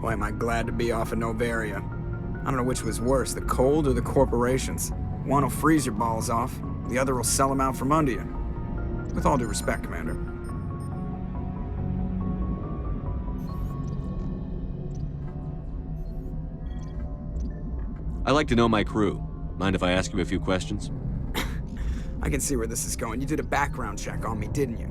Boy, am I glad to be off of Novaria. I don't know which was worse, the cold or the corporations. One will freeze your balls off, the other will sell them out from under you. With all due respect, Commander. I like to know my crew. Mind if I ask you a few questions? I can see where this is going. You did a background check on me, didn't you?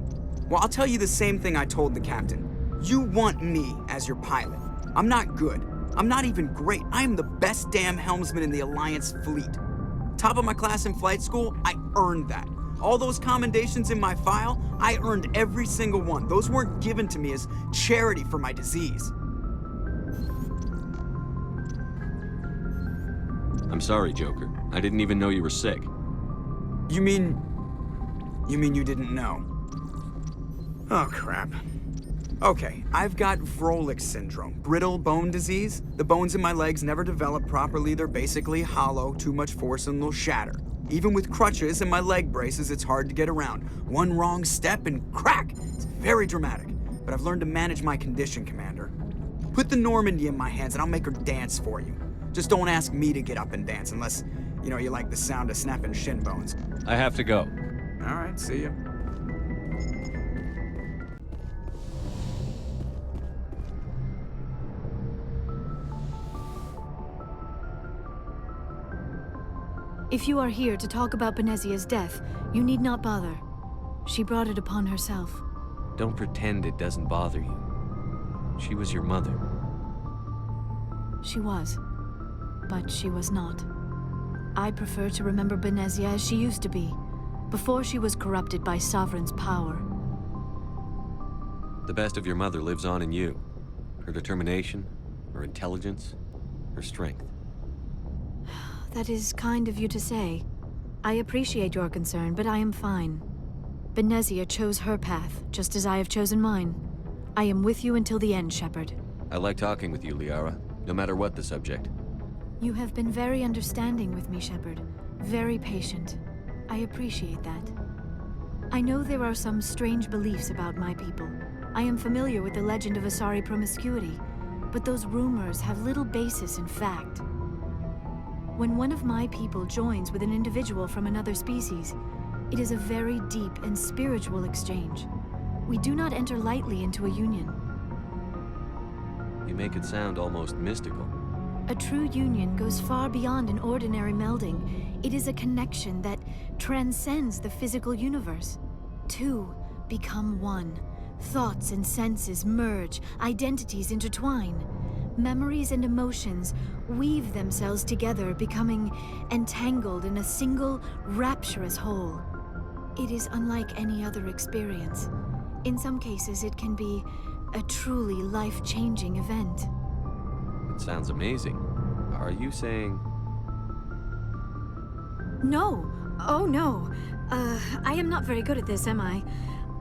Well, I'll tell you the same thing I told the captain. You want me as your pilot. I'm not good. I'm not even great. I am the best damn helmsman in the Alliance fleet. Top of my class in flight school, I earned that. All those commendations in my file, I earned every single one. Those weren't given to me as charity for my disease. I'm sorry, Joker. I didn't even know you were sick. You mean you didn't know? Oh, crap. Okay, I've got Vrolik syndrome, brittle bone disease. The bones in my legs never develop properly. They're basically hollow, too much force and they'll shatter. Even with crutches and my leg braces, it's hard to get around. One wrong step and crack! It's very dramatic. But I've learned to manage my condition, Commander. Put the Normandy in my hands and I'll make her dance for you. Just don't ask me to get up and dance unless, you like the sound of snapping shin bones. I have to go. All right, see ya. If you are here to talk about Benezia's death, you need not bother. She brought it upon herself. Don't pretend it doesn't bother you. She was your mother. She was. But she was not. I prefer to remember Benezia as she used to be, before she was corrupted by Sovereign's power. The best of your mother lives on in you. Her determination, her intelligence, her strength. That is kind of you to say. I appreciate your concern, but I am fine. Benezia chose her path, just as I have chosen mine. I am with you until the end, Shepard. I like talking with you, Liara, no matter what the subject. You have been very understanding with me, Shepard. Very patient. I appreciate that. I know there are some strange beliefs about my people. I am familiar with the legend of Asari promiscuity, but those rumors have little basis in fact. When one of my people joins with an individual from another species, it is a very deep and spiritual exchange. We do not enter lightly into a union. You make it sound almost mystical. A true union goes far beyond an ordinary melding. It is a connection that transcends the physical universe. Two become one. Thoughts and senses merge, identities intertwine. Memories and emotions weave themselves together, becoming entangled in a single, rapturous whole. It is unlike any other experience. In some cases, it can be a truly life-changing event. It sounds amazing. Are you saying... No. Oh, no. I am not very good at this, am I?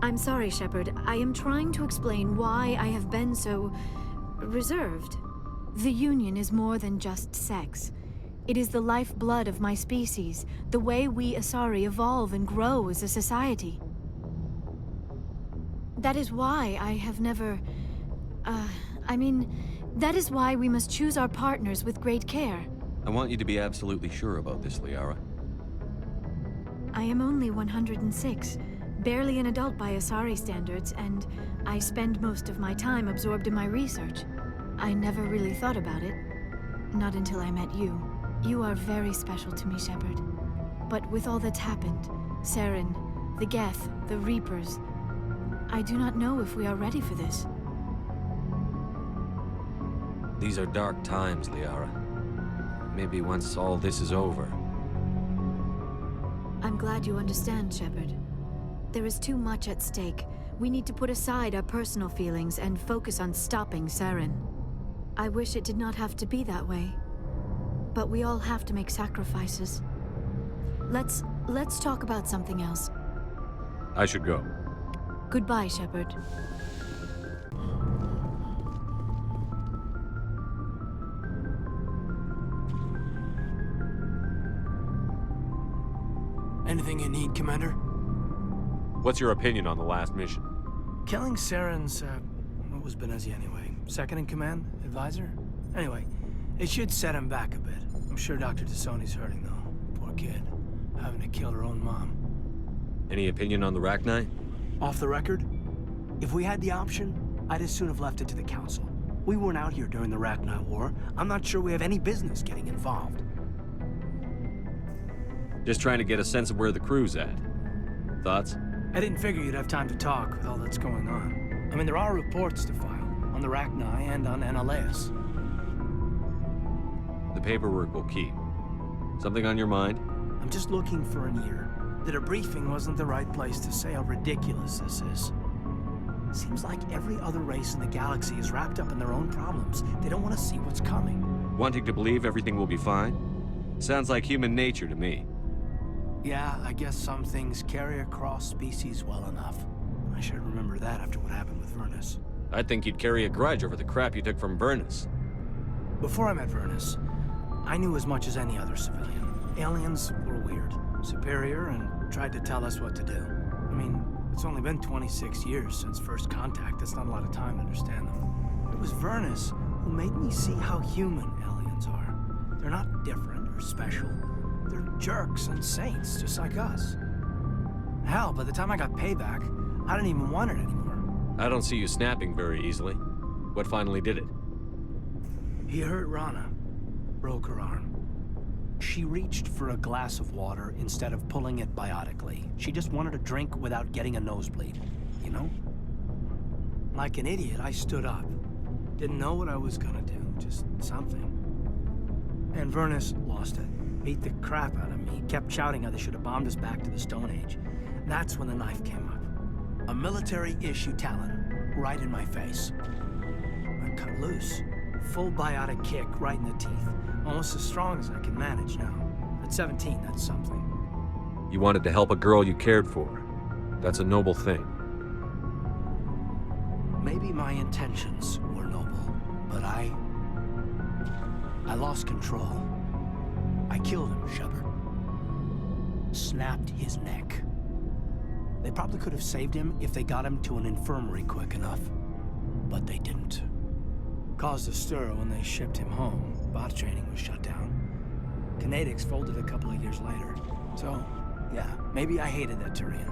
I'm sorry, Shepard. I am trying to explain why I have been so... reserved. The Union is more than just sex. It is the lifeblood of my species, the way we Asari evolve and grow as a society. That is why I have never... that is why we must choose our partners with great care. I want you to be absolutely sure about this, Liara. I am only 106, barely an adult by Asari standards, and I spend most of my time absorbed in my research. I never really thought about it. Not until I met you. You are very special to me, Shepard. But with all that's happened, Saren, the Geth, the Reapers, I do not know if we are ready for this. These are dark times, Liara. Maybe once all this is over. I'm glad you understand, Shepard. There is too much at stake. We need to put aside our personal feelings and focus on stopping Saren. I wish it did not have to be that way. But we all have to make sacrifices. Let's talk about something else. I should go. Goodbye, Shepard. Anything you need, Commander? What's your opinion on the last mission? Killing Saren's, What was Benezi anyway? Second in command? Advisor? Anyway, it should set him back a bit. I'm sure Dr. Tassoni's hurting, though. Poor kid. Having to kill her own mom. Any opinion on the Rachni? Off the record? If we had the option, I'd as soon have left it to the Council. We weren't out here during the Rachni War. I'm not sure we have any business getting involved. Just trying to get a sense of where the crew's at. Thoughts? I didn't figure you'd have time to talk with all that's going on. I mean, there are reports to file, on the Rachni and on Annaleis. The paperwork will keep. Something on your mind? I'm just looking for an ear. The debriefing wasn't the right place to say how ridiculous this is. Seems like every other race in the galaxy is wrapped up in their own problems. They don't want to see what's coming. Wanting to believe everything will be fine? Sounds like human nature to me. Yeah, I guess some things carry across species well enough. I should remember that after what happened with Vernus. I'd think you'd carry a grudge over the crap you took from Vernus. Before I met Vernus, I knew as much as any other civilian. Aliens were weird, superior, and tried to tell us what to do. I mean, it's only been 26 years since first contact. That's not a lot of time to understand them. It was Vernus who made me see how human aliens are. They're not different or special. They're jerks and saints, just like us. Hell, by the time I got payback, I didn't even want it anymore. I don't see you snapping very easily. What finally did it? He hurt Rana. Broke her arm. She reached for a glass of water instead of pulling it biotically. She just wanted a drink without getting a nosebleed, you know? Like an idiot, I stood up. Didn't know what I was gonna do, just something. And Vernus lost it. Beat the crap out of me. Kept shouting how they should have bombed us back to the Stone Age. That's when the knife came up. A military-issue talon, right in my face. I cut loose. Full biotic kick right in the teeth. Almost as strong as I can manage now. At 17, that's something. You wanted to help a girl you cared for. That's a noble thing. Maybe my intentions were noble, but I lost control. I killed him, Shepard. Snapped his neck. They probably could have saved him if they got him to an infirmary quick enough. But they didn't. Caused a stir when they shipped him home. Bot training was shut down. Kinetics folded a couple of years later. So, yeah, maybe I hated that Turian.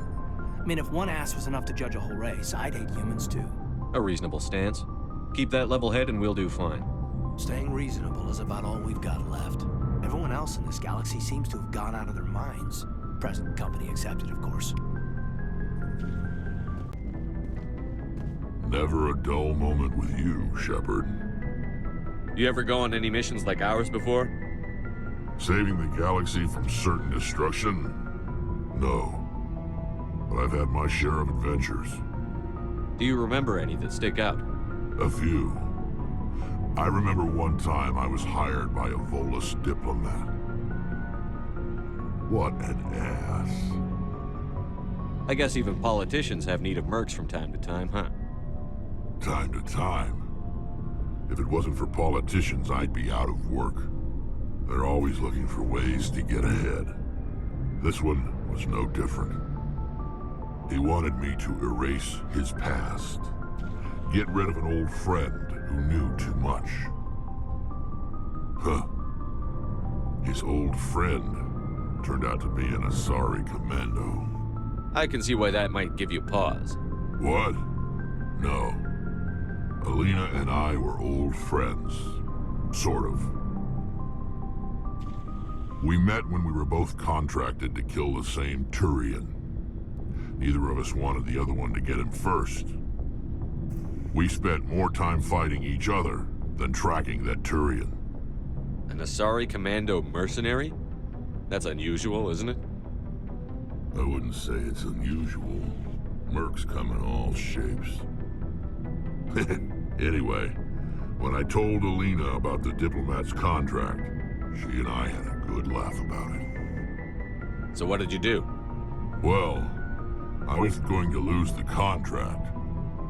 I mean, if one ass was enough to judge a whole race, I'd hate humans too. A reasonable stance. Keep that level head and we'll do fine. Staying reasonable is about all we've got left. Everyone else in this galaxy seems to have gone out of their minds. Present company accepted, of course. Never a dull moment with you, Shepard. You ever go on any missions like ours before? Saving the galaxy from certain destruction? No. But I've had my share of adventures. Do you remember any that stick out? A few. I remember one time I was hired by a Volus diplomat. What an ass. I guess even politicians have need of mercs from time to time, huh? Time to time. If it wasn't for politicians, I'd be out of work. They're always looking for ways to get ahead. This one was no different. He wanted me to erase his past. Get rid of an old friend who knew too much. Huh. His old friend turned out to be an Asari commando. I can see why that might give you pause. What? No. Alina and I were old friends. Sort of. We met when we were both contracted to kill the same Turian. Neither of us wanted the other one to get him first. We spent more time fighting each other than tracking that Turian. An Asari commando mercenary? That's unusual, isn't it? I wouldn't say it's unusual. Mercs come in all shapes. Anyway, when I told Alina about the diplomat's contract, she and I had a good laugh about it. So what did you do? Well, I was going to lose the contract,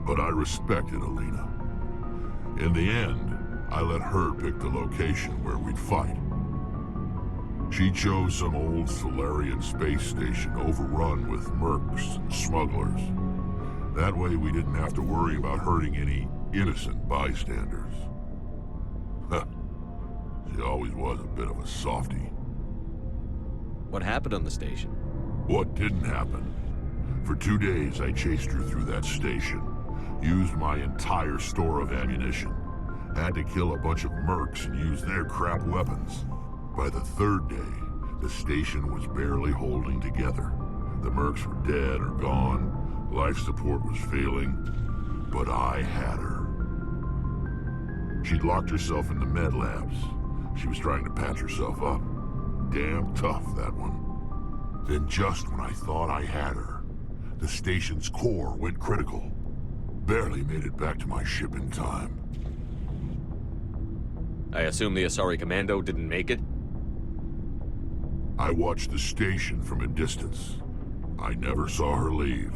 but I respected Alina. In the end, I let her pick the location where we'd fight. She chose some old Solarian space station overrun with mercs and smugglers. That way we didn't have to worry about hurting any innocent bystanders. Huh. She always was a bit of a softie. What happened on the station? What didn't happen? For 2 days I chased her through that station. Used my entire store of ammunition. Had to kill a bunch of mercs and use their crap weapons. By the 3rd day, the station was barely holding together. The mercs were dead or gone. Life support was failing. But I had her. She'd locked herself in the med labs. She was trying to patch herself up. Damn tough, that one. Then just when I thought I had her, the station's core went critical. Barely made it back to my ship in time. I assume the Asari Commando didn't make it? I watched the station from a distance. I never saw her leave.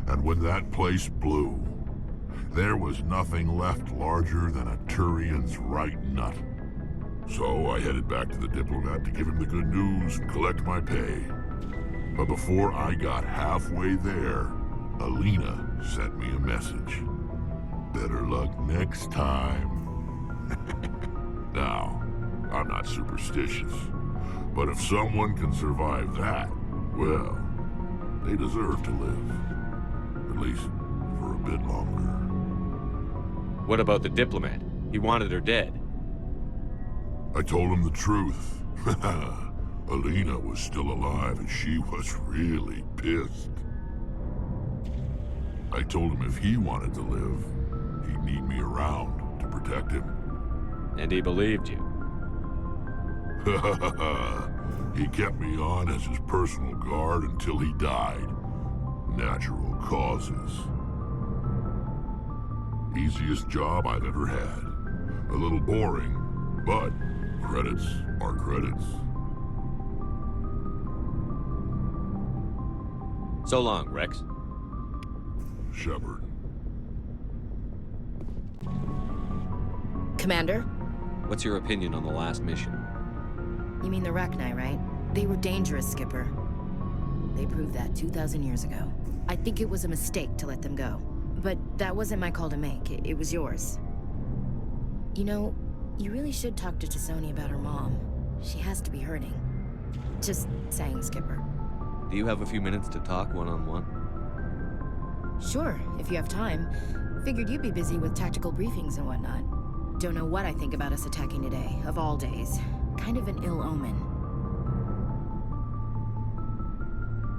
And when that place blew, there was nothing left larger than a Turian's right nut. So I headed back to the diplomat to give him the good news and collect my pay. But before I got halfway there, Alina sent me a message. Better luck next time. Now, I'm not superstitious, but if someone can survive that, well, they deserve to live. At least for a bit longer. What about the diplomat? He wanted her dead. I told him the truth. Alina was still alive and she was really pissed. I told him if he wanted to live, he'd need me around to protect him. And he believed you. He kept me on as his personal guard until he died. Natural causes. Easiest job I've ever had. A little boring, but credits are credits. So long, Rex. Shepard. Commander? What's your opinion on the last mission? You mean the Rachni, right? They were dangerous, Skipper. They proved that 2,000 years ago. I think it was a mistake to let them go. But that wasn't my call to make. It was yours. You know, you really should talk to T'Soni about her mom. She has to be hurting. Just saying, Skipper. Do you have a few minutes to talk one-on-one? Sure, if you have time. Figured you'd be busy with tactical briefings and whatnot. Don't know what I think about us attacking today, of all days. Kind of an ill omen.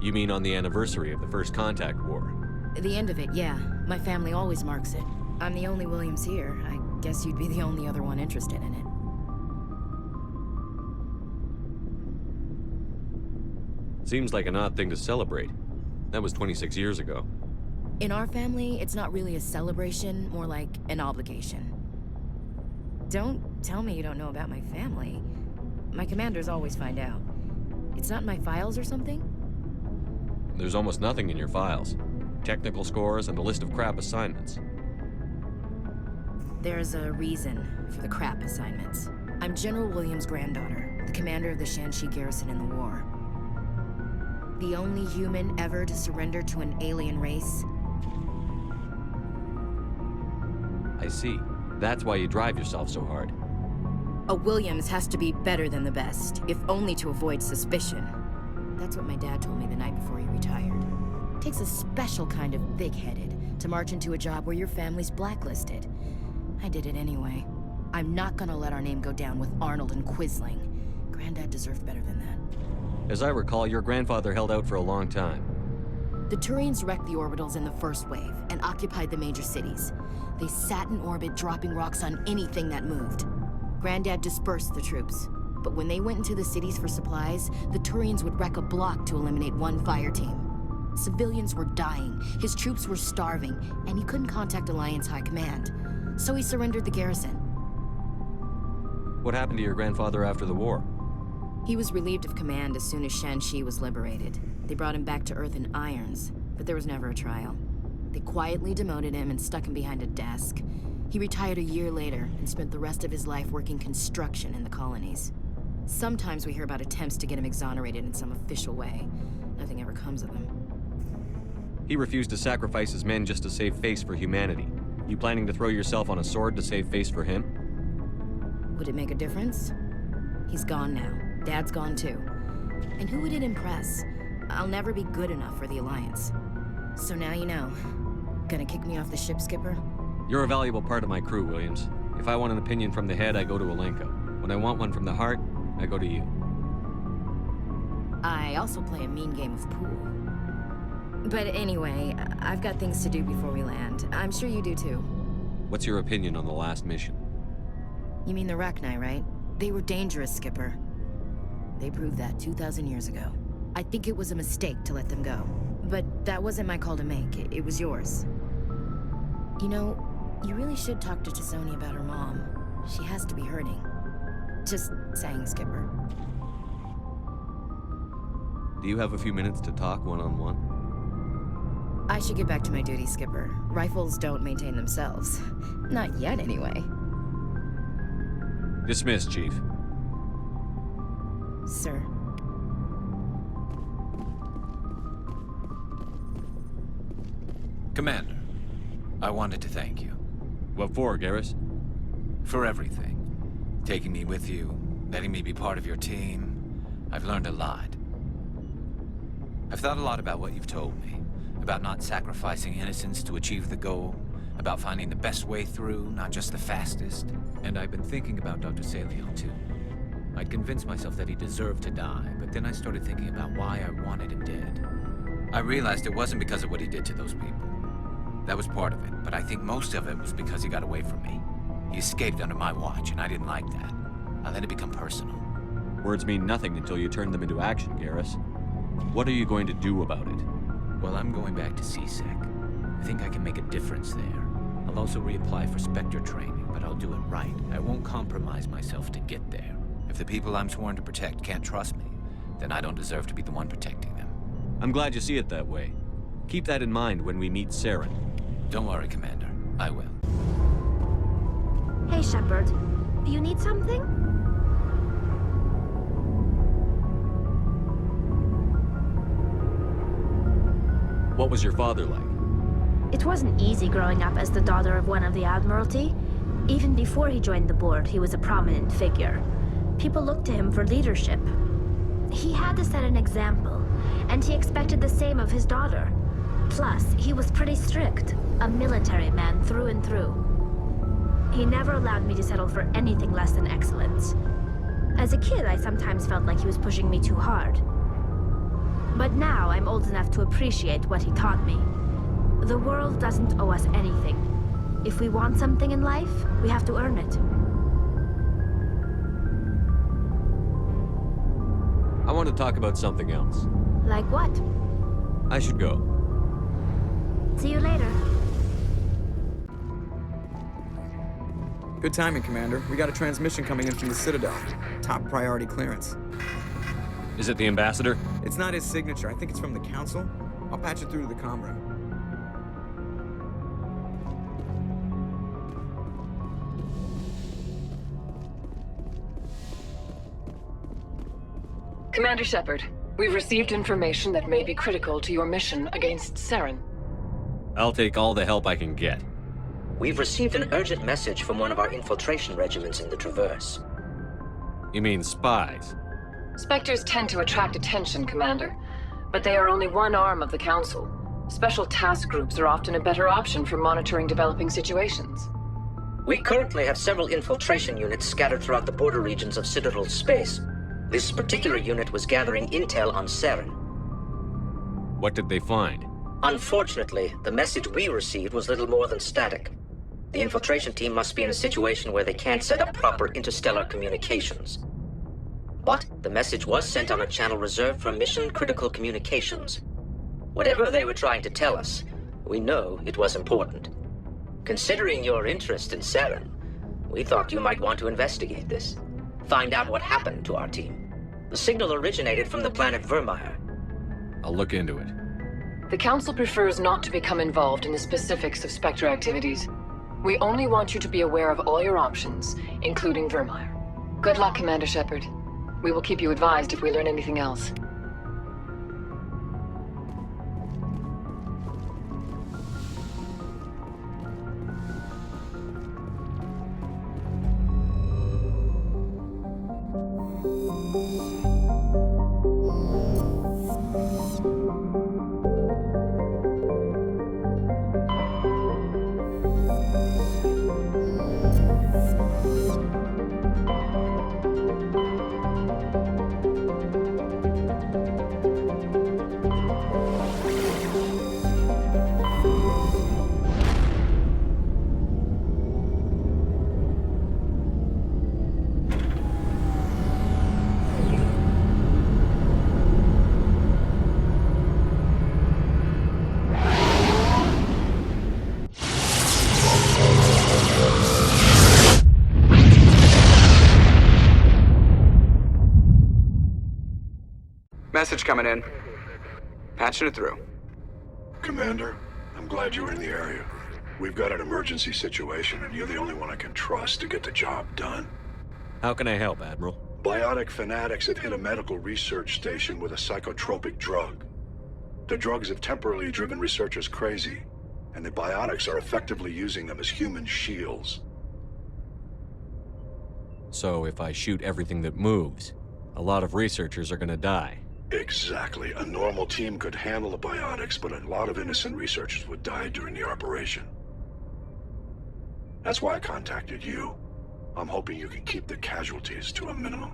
You mean on the anniversary of the First Contact War? The end of it, yeah. My family always marks it. I'm the only Williams here. I guess you'd be the only other one interested in it. Seems like an odd thing to celebrate. That was 26 years ago. In our family, it's not really a celebration, more like an obligation. Don't tell me you don't know about my family. My commanders always find out. It's not in my files or something? There's almost nothing in your files. Technical scores and a list of crap assignments. There's a reason for the crap assignments. I'm General Williams' granddaughter, the commander of the Shanxi garrison in the war. The only human ever to surrender to an alien race. I see. That's why you drive yourself so hard. A Williams has to be better than the best, if only to avoid suspicion. That's what my dad told me the night before he retired. Takes a special kind of big-headed to march into a job where your family's blacklisted. I did it anyway. I'm not gonna let our name go down with Arnold and Quisling. Granddad deserved better than that. As I recall, your grandfather held out for a long time. The Turians wrecked the orbitals in the first wave and occupied the major cities. They sat in orbit, dropping rocks on anything that moved. Granddad dispersed the troops, but when they went into the cities for supplies, the Turians would wreck a block to eliminate one fire team. Civilians were dying, his troops were starving, and he couldn't contact Alliance High Command. So he surrendered the garrison. What happened to your grandfather after the war? He was relieved of command as soon as Shanxi was liberated. They brought him back to Earth in irons, but there was never a trial. They quietly demoted him and stuck him behind a desk. He retired a year later and spent the rest of his life working construction in the colonies. Sometimes we hear about attempts to get him exonerated in some official way. Nothing ever comes of them. He refused to sacrifice his men just to save face for humanity. You planning to throw yourself on a sword to save face for him? Would it make a difference? He's gone now. Dad's gone too. And who would it impress? I'll never be good enough for the Alliance. So now you know. Gonna kick me off the ship, Skipper? You're a valuable part of my crew, Williams. If I want an opinion from the head, I go to Alenko. When I want one from the heart, I go to you. I also play a mean game of pool. But anyway, I've got things to do before we land. I'm sure you do too. What's your opinion on the last mission? You mean the Rachni, right? They were dangerous, Skipper. They proved that 2,000 years ago. I think it was a mistake to let them go. But that wasn't my call to make. It was yours. You know, you really should talk to T'Soni about her mom. She has to be hurting. Just saying, Skipper. Do you have a few minutes to talk one-on-one? I should get back to my duty, Skipper. Rifles don't maintain themselves. Not yet, anyway. Dismissed, Chief. Sir. Commander, I wanted to thank you. What for, Garrus? For everything. Taking me with you, letting me be part of your team. I've learned a lot. I've thought a lot about what you've told me. About not sacrificing innocence to achieve the goal. About finding the best way through, not just the fastest. And I've been thinking about Dr. Saliel, too. I'd convinced myself that he deserved to die, but then I started thinking about why I wanted him dead. I realized it wasn't because of what he did to those people. That was part of it, but I think most of it was because he got away from me. He escaped under my watch, and I didn't like that. I let it become personal. Words mean nothing until you turn them into action, Garrus. What are you going to do about it? Well, I'm going back to CSEC. I think I can make a difference there. I'll also reapply for Spectre training, but I'll do it right. I won't compromise myself to get there. If the people I'm sworn to protect can't trust me, then I don't deserve to be the one protecting them. I'm glad you see it that way. Keep that in mind when we meet Saren. Don't worry, Commander. I will. Hey, Shepard. Do you need something? What was your father like? It wasn't easy growing up as the daughter of one of the Admiralty. Even before he joined the board, he was a prominent figure. People looked to him for leadership. He had to set an example, and he expected the same of his daughter. Plus, he was pretty strict, a military man through and through. He never allowed me to settle for anything less than excellence. As a kid, I sometimes felt like he was pushing me too hard. But now I'm old enough to appreciate what he taught me. The world doesn't owe us anything. If we want something in life, we have to earn it. I want to talk about something else. Like what? I should go. See you later. Good timing, Commander. We got a transmission coming in from the Citadel. Top priority clearance. Is it the ambassador? It's not his signature. I think it's from the Council. I'll patch it through to the comm room. Commander Shepard, we've received information that may be critical to your mission against Saren. I'll take all the help I can get. We've received an urgent message from one of our infiltration regiments in the Traverse. You mean spies? Spectres tend to attract attention, Commander, but they are only one arm of the Council. Special task groups are often a better option for monitoring developing situations. We currently have several infiltration units scattered throughout the border regions of Citadel space. This particular unit was gathering intel on Saren. What did they find? Unfortunately, the message we received was little more than static. The infiltration team must be in a situation where they can't set up proper interstellar communications. But the message was sent on a channel reserved for mission-critical communications. Whatever they were trying to tell us, we know it was important. Considering your interest in Saren, we thought you might want to investigate this. Find out what happened to our team. The signal originated from the planet Vermeer. I'll look into it. The Council prefers not to become involved in the specifics of Spectre activities. We only want you to be aware of all your options, including Vermeer. Good luck, Commander Shepard. We will keep you advised if we learn anything else. Message coming in. Patching it through. Commander, I'm glad you were in the area. We've got an emergency situation, and you're the only one I can trust to get the job done. How can I help, Admiral? Biotic fanatics have hit a medical research station with a psychotropic drug. The drugs have temporarily driven researchers crazy, and the biotics are effectively using them as human shields. So if I shoot everything that moves, a lot of researchers are gonna die. Exactly. A normal team could handle the biotics, but a lot of innocent researchers would die during the operation. That's why I contacted you. I'm hoping you can keep the casualties to a minimum.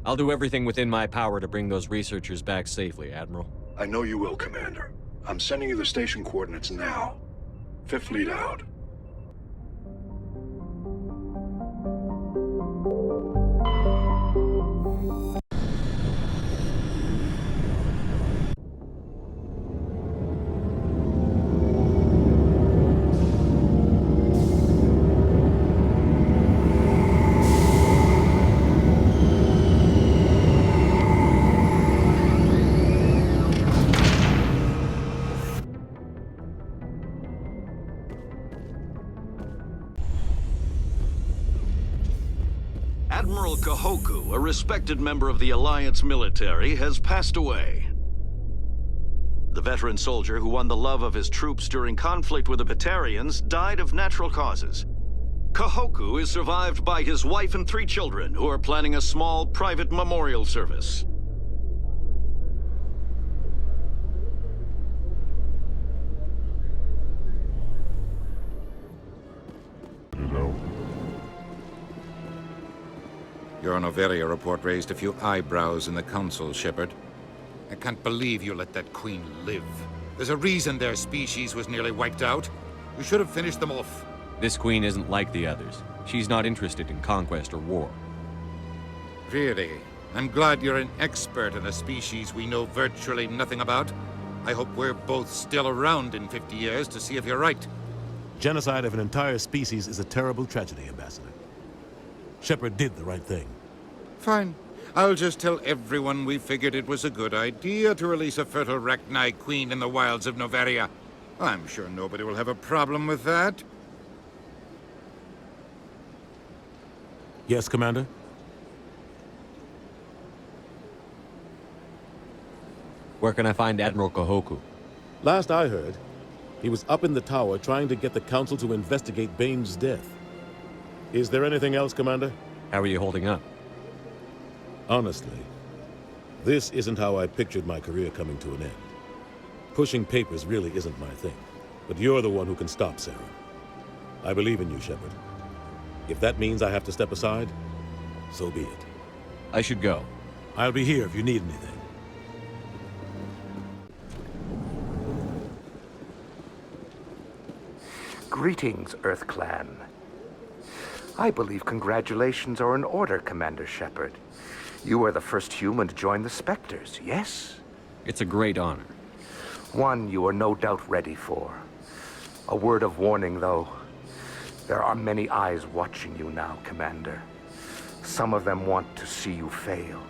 I'll do everything within my power to bring those researchers back safely, Admiral. I know you will, Commander. I'm sending you the station coordinates now. Fifth Fleet out. Admiral Kahoku, a respected member of the Alliance military, has passed away. The veteran soldier who won the love of his troops during conflict with the Batarians died of natural causes. Kahoku is survived by his wife and 3 children, who are planning a small private memorial service. Your Noveria report raised a few eyebrows in the Council, Shepard. I can't believe you let that queen live. There's a reason their species was nearly wiped out. You should have finished them off. This queen isn't like the others. She's not interested in conquest or war. Really? I'm glad you're an expert in a species we know virtually nothing about. I hope we're both still around in 50 years to see if you're right. Genocide of an entire species is a terrible tragedy, Ambassador. Shepard did the right thing. Fine. I'll just tell everyone we figured it was a good idea to release a fertile Rachni queen in the wilds of Noveria. I'm sure nobody will have a problem with that. Yes, Commander? Where can I find Admiral Kahoku? Last I heard, he was up in the tower trying to get the Council to investigate Bane's death. Is there anything else, Commander? How are you holding up? Honestly, this isn't how I pictured my career coming to an end. Pushing papers really isn't my thing, but you're the one who can stop Sarah. I believe in you, Shepard. If that means I have to step aside, so be it. I should go. I'll be here if you need anything. Greetings, Earth Clan. I believe congratulations are in order, Commander Shepard. You are the first human to join the Spectres, yes? It's a great honor. One you are no doubt ready for. A word of warning, though. There are many eyes watching you now, Commander. Some of them want to see you fail.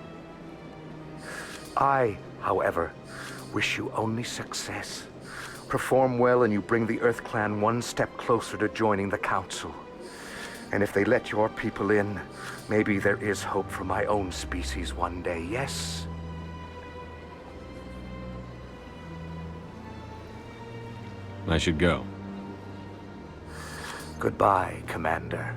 I, however, wish you only success. Perform well and you bring the Earth Clan one step closer to joining the Council. And if they let your people in, maybe there is hope for my own species one day, yes? I should go. Goodbye, Commander.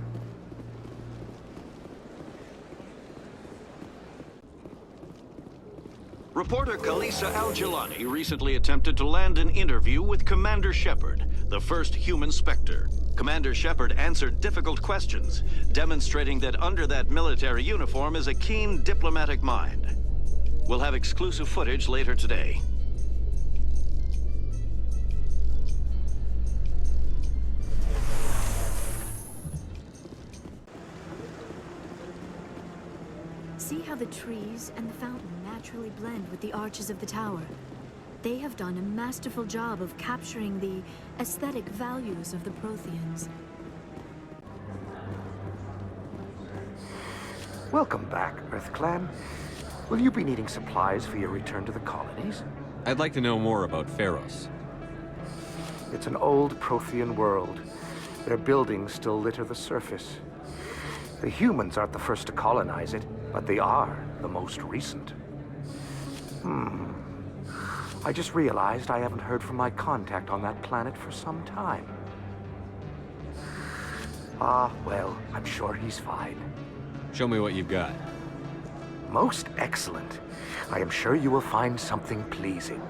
Reporter Kalisa Al-Jilani recently attempted to land an interview with Commander Shepard, the first human Spectre. Commander Shepard answered difficult questions, demonstrating that under that military uniform is a keen diplomatic mind. We'll have exclusive footage later today. See how the trees and the fountain naturally blend with the arches of the tower. They have done a masterful job of capturing the aesthetic values of the Protheans. Welcome back, EarthClan. Will you be needing supplies for your return to the colonies? I'd like to know more about Pharos. It's an old Prothean world. Their buildings still litter the surface. The humans aren't the first to colonize it, but they are the most recent. I just realized I haven't heard from my contact on that planet for some time. Well, I'm sure he's fine. Show me what you've got. Most excellent. I am sure you will find something pleasing.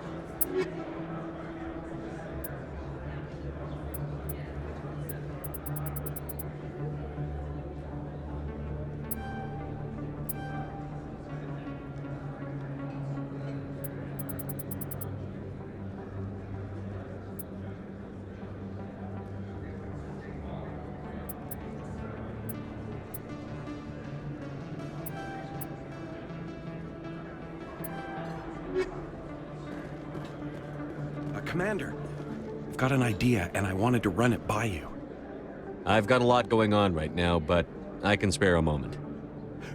Commander, I've got an idea, and I wanted to run it by you. I've got a lot going on right now, but I can spare a moment.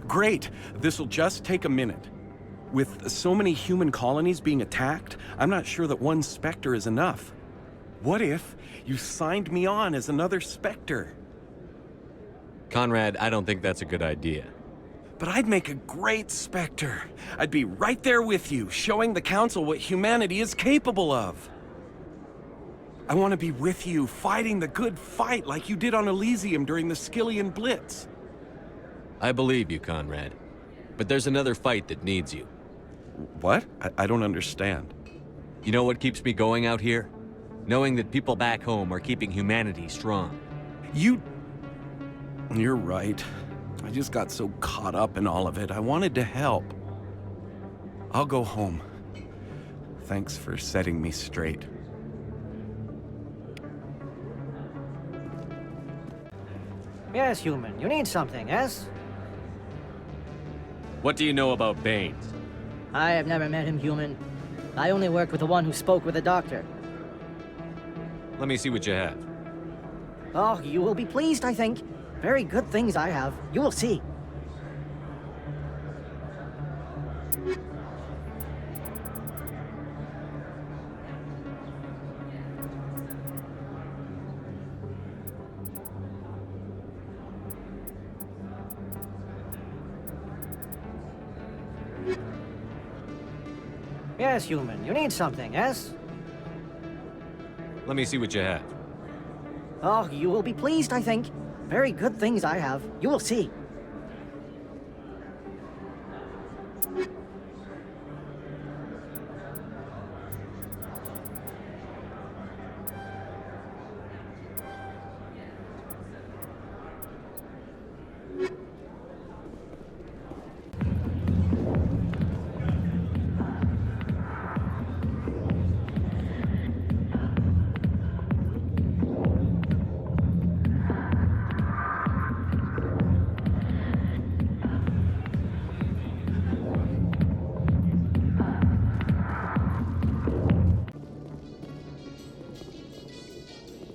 Great! This'll just take a minute. With so many human colonies being attacked, I'm not sure that one Spectre is enough. What if you signed me on as another Spectre? Conrad, I don't think that's a good idea. But I'd make a great Spectre. I'd be right there with you, showing the Council what humanity is capable of. I want to be with you, fighting the good fight like you did on Elysium during the Skillian Blitz. I believe you, Conrad. But there's another fight that needs you. What? I don't understand. You know what keeps me going out here? Knowing that people back home are keeping humanity strong. You're right. I just got so caught up in all of it. I wanted to help. I'll go home. Thanks for setting me straight. Yes, human. You need something, yes? What do you know about Baines? I have never met him, human. I only worked with the one who spoke with the doctor. Let me see what you have. Oh, you will be pleased, I think. Very good things I have. You will see. Yes, human. You need something, yes? Let me see what you have. Oh, you will be pleased, I think. Very good things I have. You will see.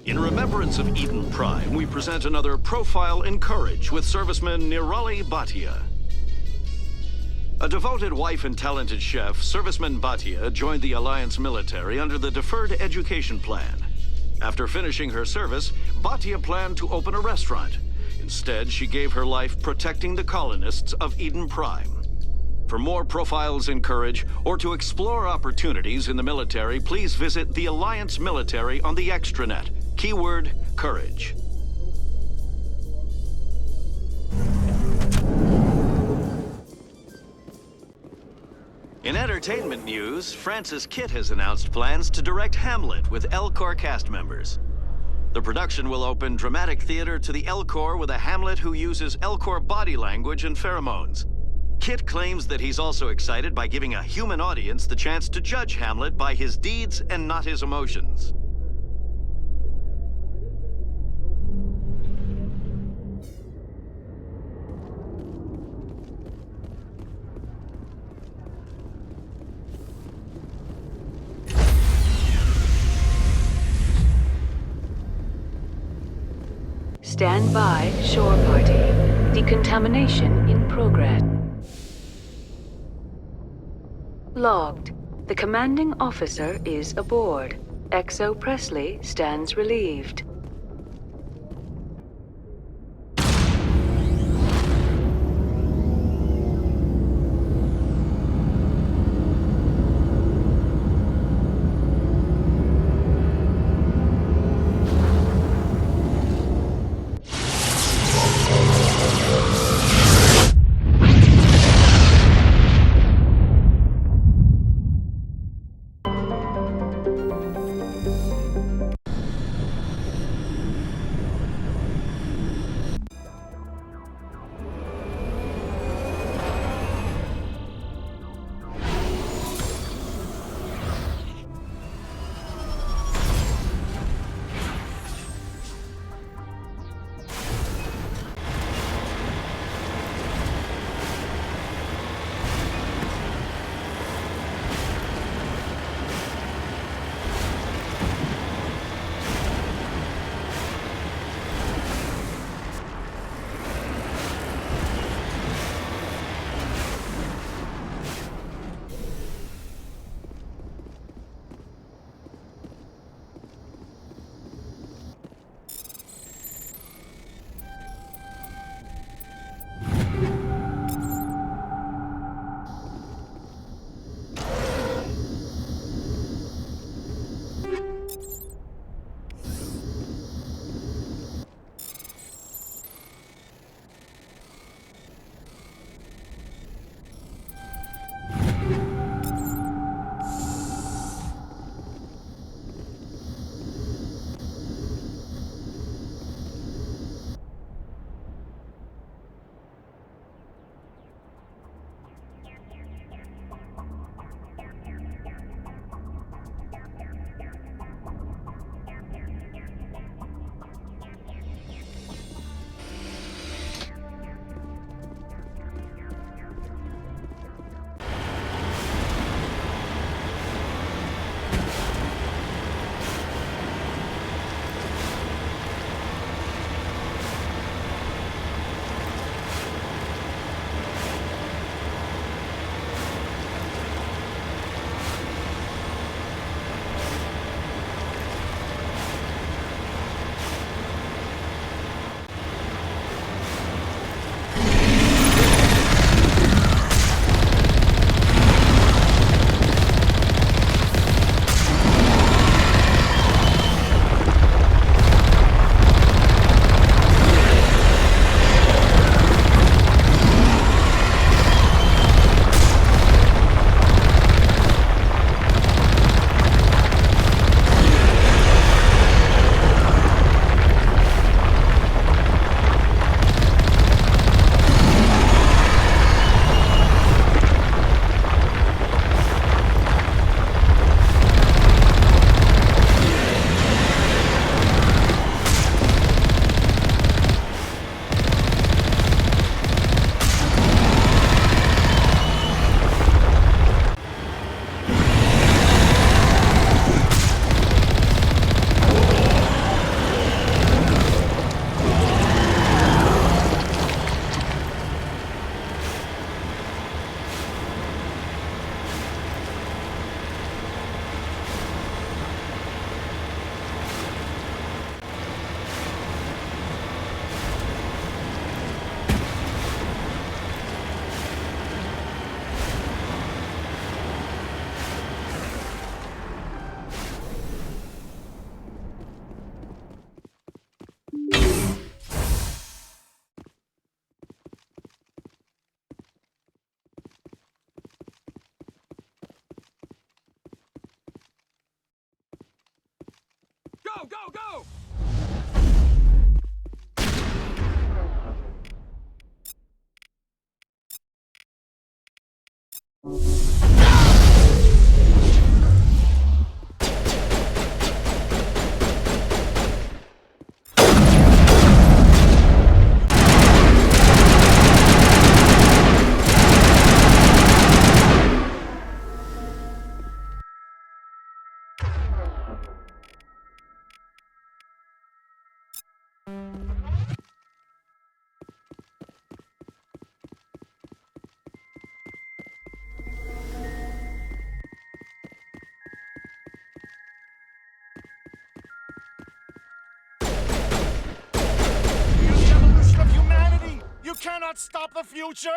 In remembrance of Eden Prime, we present another Profile in Courage with serviceman Nirali Bhatia. A devoted wife and talented chef, serviceman Bhatia joined the Alliance military under the Deferred Education Plan. After finishing her service, Bhatia planned to open a restaurant. Instead, she gave her life protecting the colonists of Eden Prime. For more Profiles in Courage, or to explore opportunities in the military, please visit the Alliance military on the extranet. Keyword, Courage. In entertainment, entertainment news, Francis Kitt has announced plans to direct Hamlet with L-Corps cast members. The production will open dramatic theater to the L-Corps with a Hamlet who uses L-Corps body language and pheromones. Kitt claims that he's also excited by giving a human audience the chance to judge Hamlet by his deeds and not his emotions. Stand by, shore party. Decontamination in progress. Logged. The commanding officer is aboard. XO Presley stands relieved. go, go, go! Of humanity! You cannot stop the future!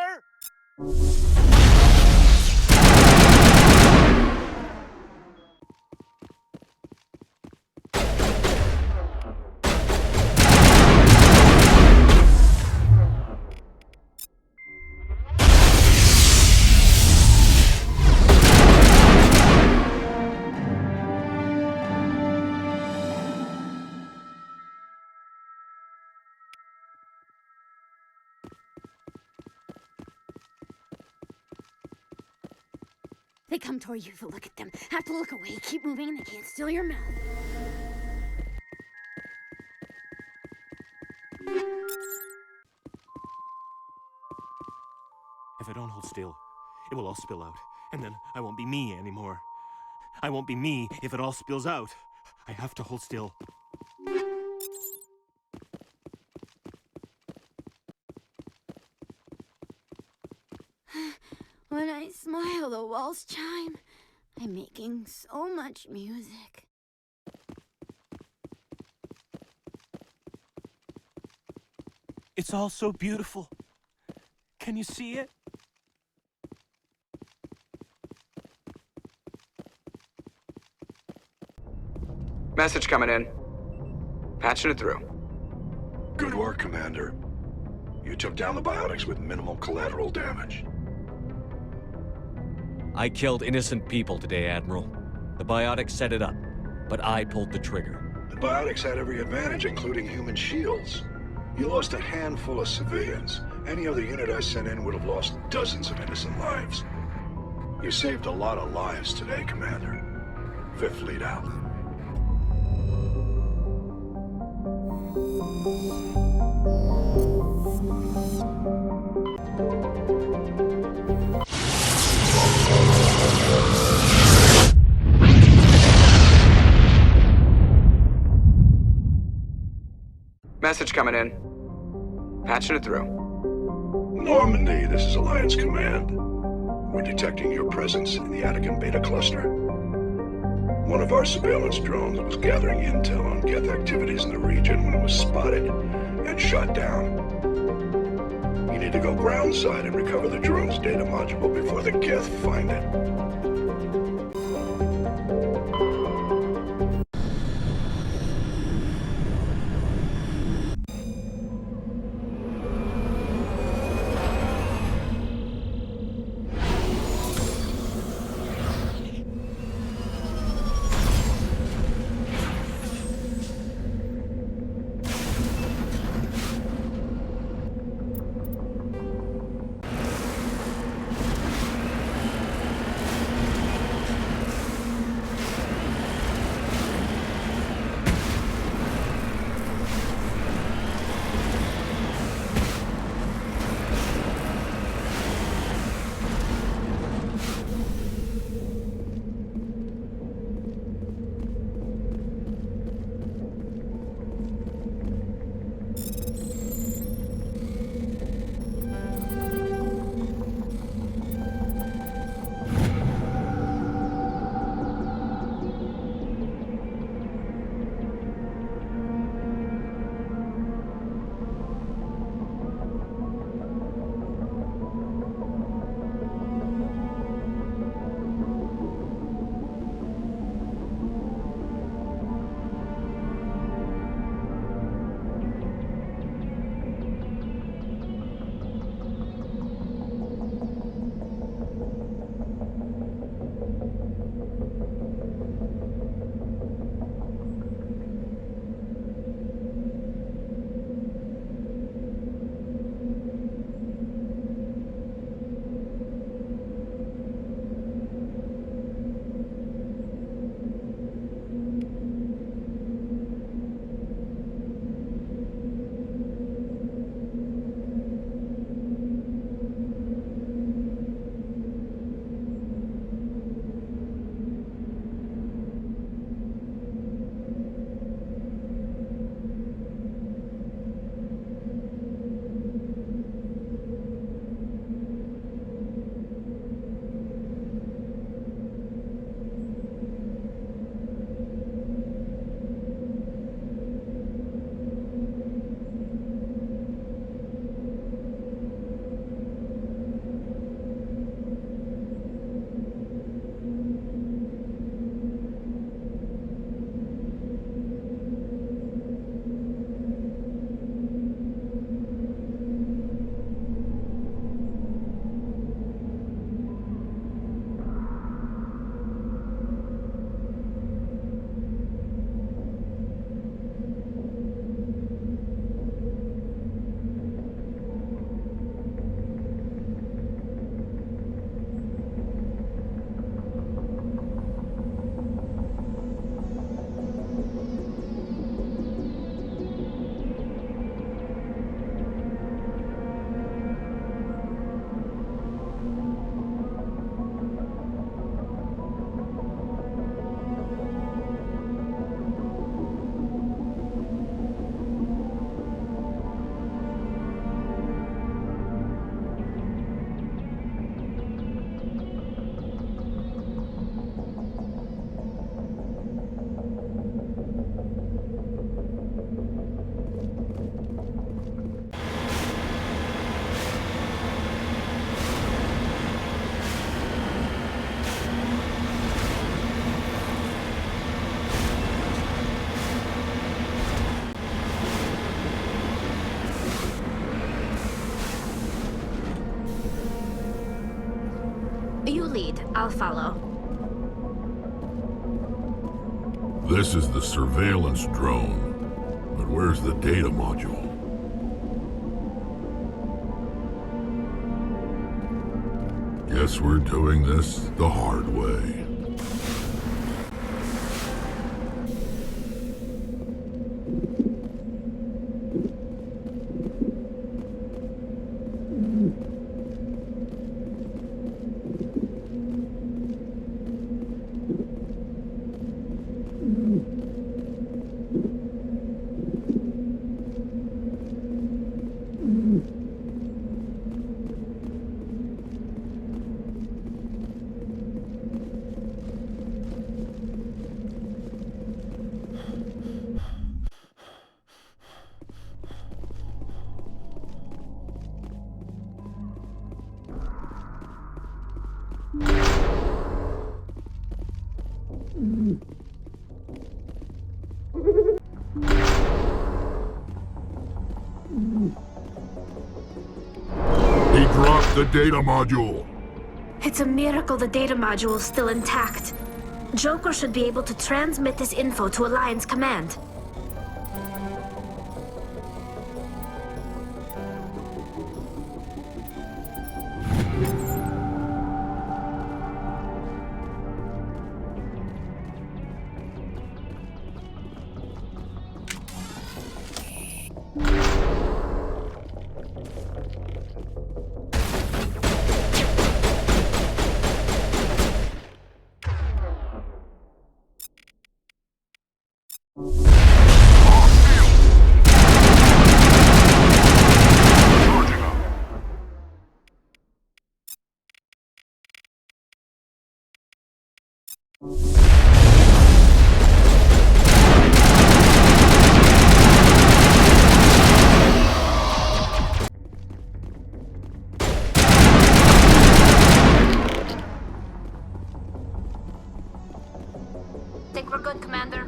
They come toward you, so look at them. Have to look away. Keep moving and they can't steal your mouth. If I don't hold still, it will all spill out. And then I won't be me anymore. I won't be me if it all spills out. I have to hold still. When I smile, the walls chime. I'm making so much music. It's all so beautiful. Can you see it? Message coming in. Patching it through. Good work, Commander. You took down the biotics with minimal collateral damage. I killed innocent people today, Admiral. The biotics set it up, but I pulled the trigger. The biotics had every advantage, including human shields. You lost a handful of civilians. Any other unit I sent in would have lost dozens of innocent lives. You saved a lot of lives today, Commander. Fifth lead out. Message coming in. Patching it through. Normandy, this is Alliance Command. We're detecting your presence in the Attican Beta Cluster. One of our surveillance drones was gathering intel on Geth activities in the region when it was spotted and shot down. You need to go groundside and recover the drone's data module before the Geth find it. I'll follow. This is the surveillance drone. But where's the data module? Guess we're doing this the hard way. He dropped the data module. It's a miracle the data module is still intact. Joker should be able to transmit this info to Alliance Command. Think we're good, Commander?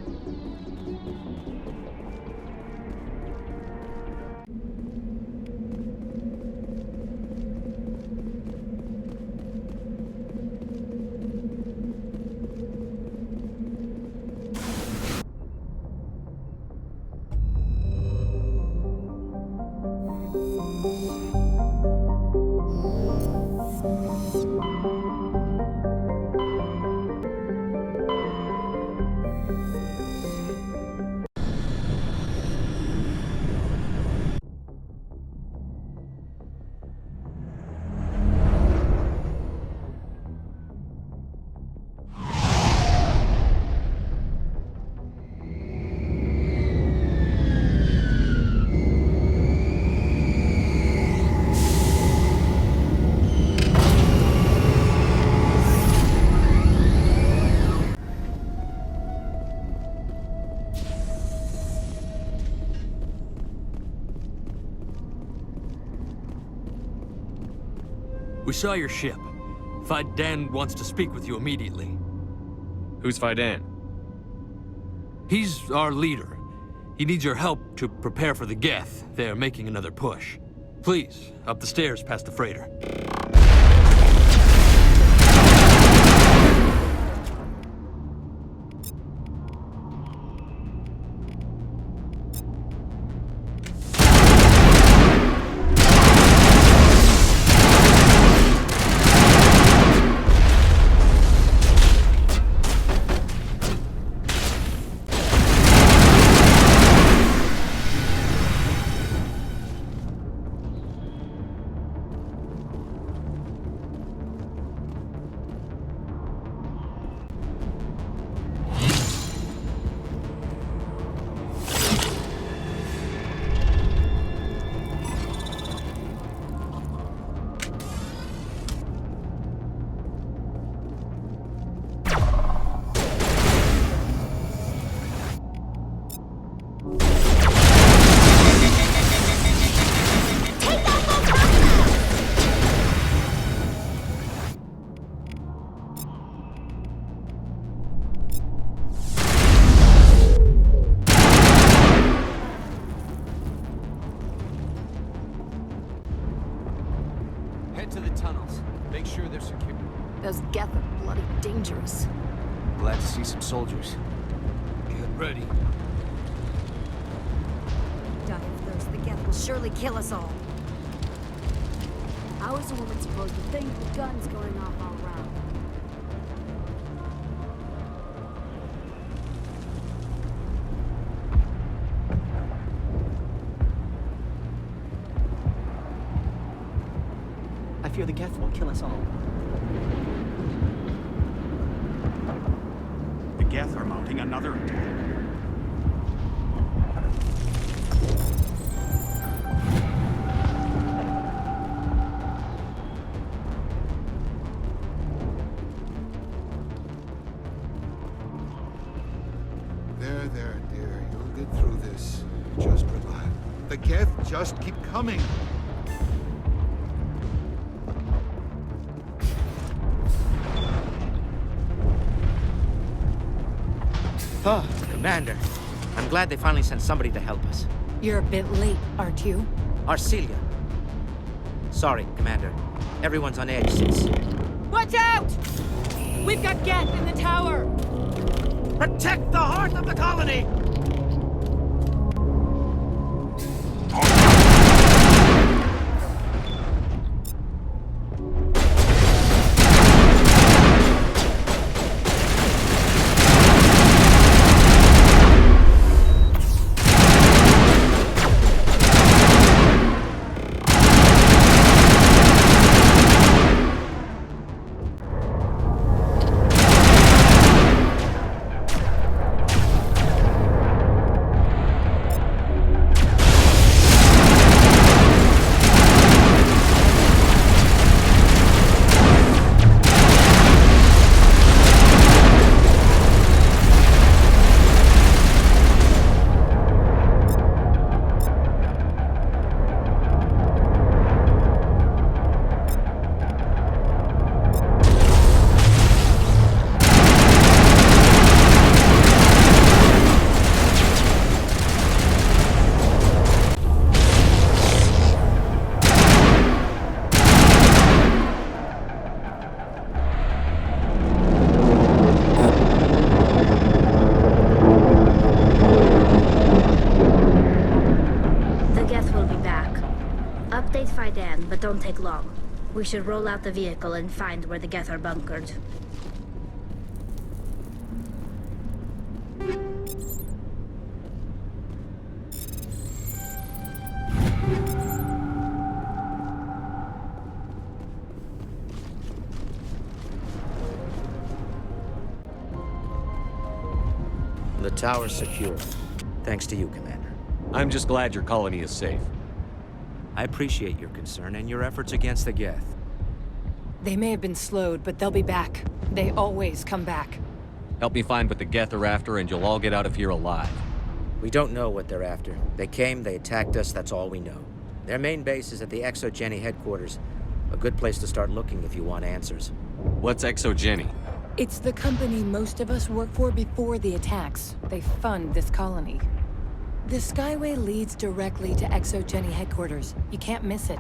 We saw your ship. Faidan wants to speak with you immediately. Who's Faidan? He's our leader. He needs your help to prepare for the Geth. They're making another push. Please, up the stairs past the freighter. Head to the tunnels. Make sure they're secure. Those Geth are bloody dangerous. Glad to see some soldiers. Get ready. Die of thirst, the Geth will surely kill us all. How is a woman supposed to think with guns going off all around? I fear the Geth will kill us all. The Geth are mounting another attack. There, dear. You'll get through this. Just relax. The Geth just keep coming. Oh, Commander. I'm glad they finally sent somebody to help us. You're a bit late, aren't you? Arcelia. Sorry, Commander. Everyone's on edge since... Watch out! We've got Geth in the tower! Protect the heart of the colony! But don't take long. We should roll out the vehicle and find where the Geth are bunkered. The tower's secure. Thanks to you, Commander. I'm just glad your colony is safe. I appreciate your concern and your efforts against the Geth. They may have been slowed, but they'll be back. They always come back. Help me find what the Geth are after, and you'll all get out of here alive. We don't know what they're after. They came, they attacked us, that's all we know. Their main base is at the Exogeny headquarters. A good place to start looking if you want answers. What's Exogeny? It's the company most of us worked for before the attacks. They fund this colony. The Skyway leads directly to Exogeny headquarters. You can't miss it.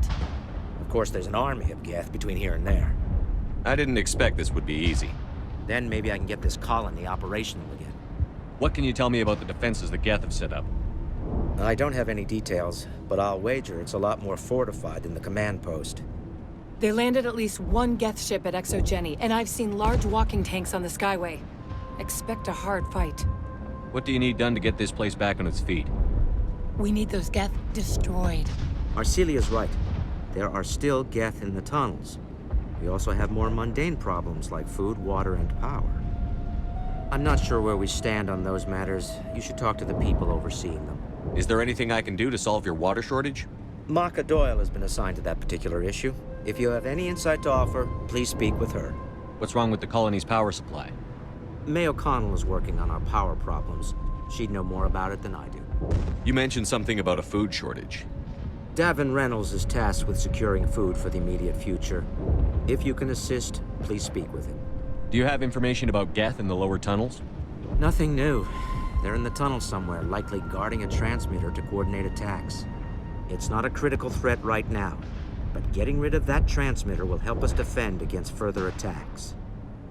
Of course, there's an army of Geth between here and there. I didn't expect this would be easy. Then maybe I can get this colony operational again. What can you tell me about the defenses the Geth have set up? I don't have any details, but I'll wager it's a lot more fortified than the command post. They landed at least one Geth ship at Exogeny, and I've seen large walking tanks on the Skyway. Expect a hard fight. What do you need done to get this place back on its feet? We need those Geth destroyed. Arcelia's right. There are still Geth in the tunnels. We also have more mundane problems like food, water, and power. I'm not sure where we stand on those matters. You should talk to the people overseeing them. Is there anything I can do to solve your water shortage? Maka Doyle has been assigned to that particular issue. If you have any insight to offer, please speak with her. What's wrong with the colony's power supply? May O'Connell is working on our power problems. She'd know more about it than I do. You mentioned something about a food shortage. Davin Reynolds is tasked with securing food for the immediate future. If you can assist, please speak with him. Do you have information about Geth in the lower tunnels? Nothing new. They're in the tunnel somewhere, likely guarding a transmitter to coordinate attacks. It's not a critical threat right now. But getting rid of that transmitter will help us defend against further attacks.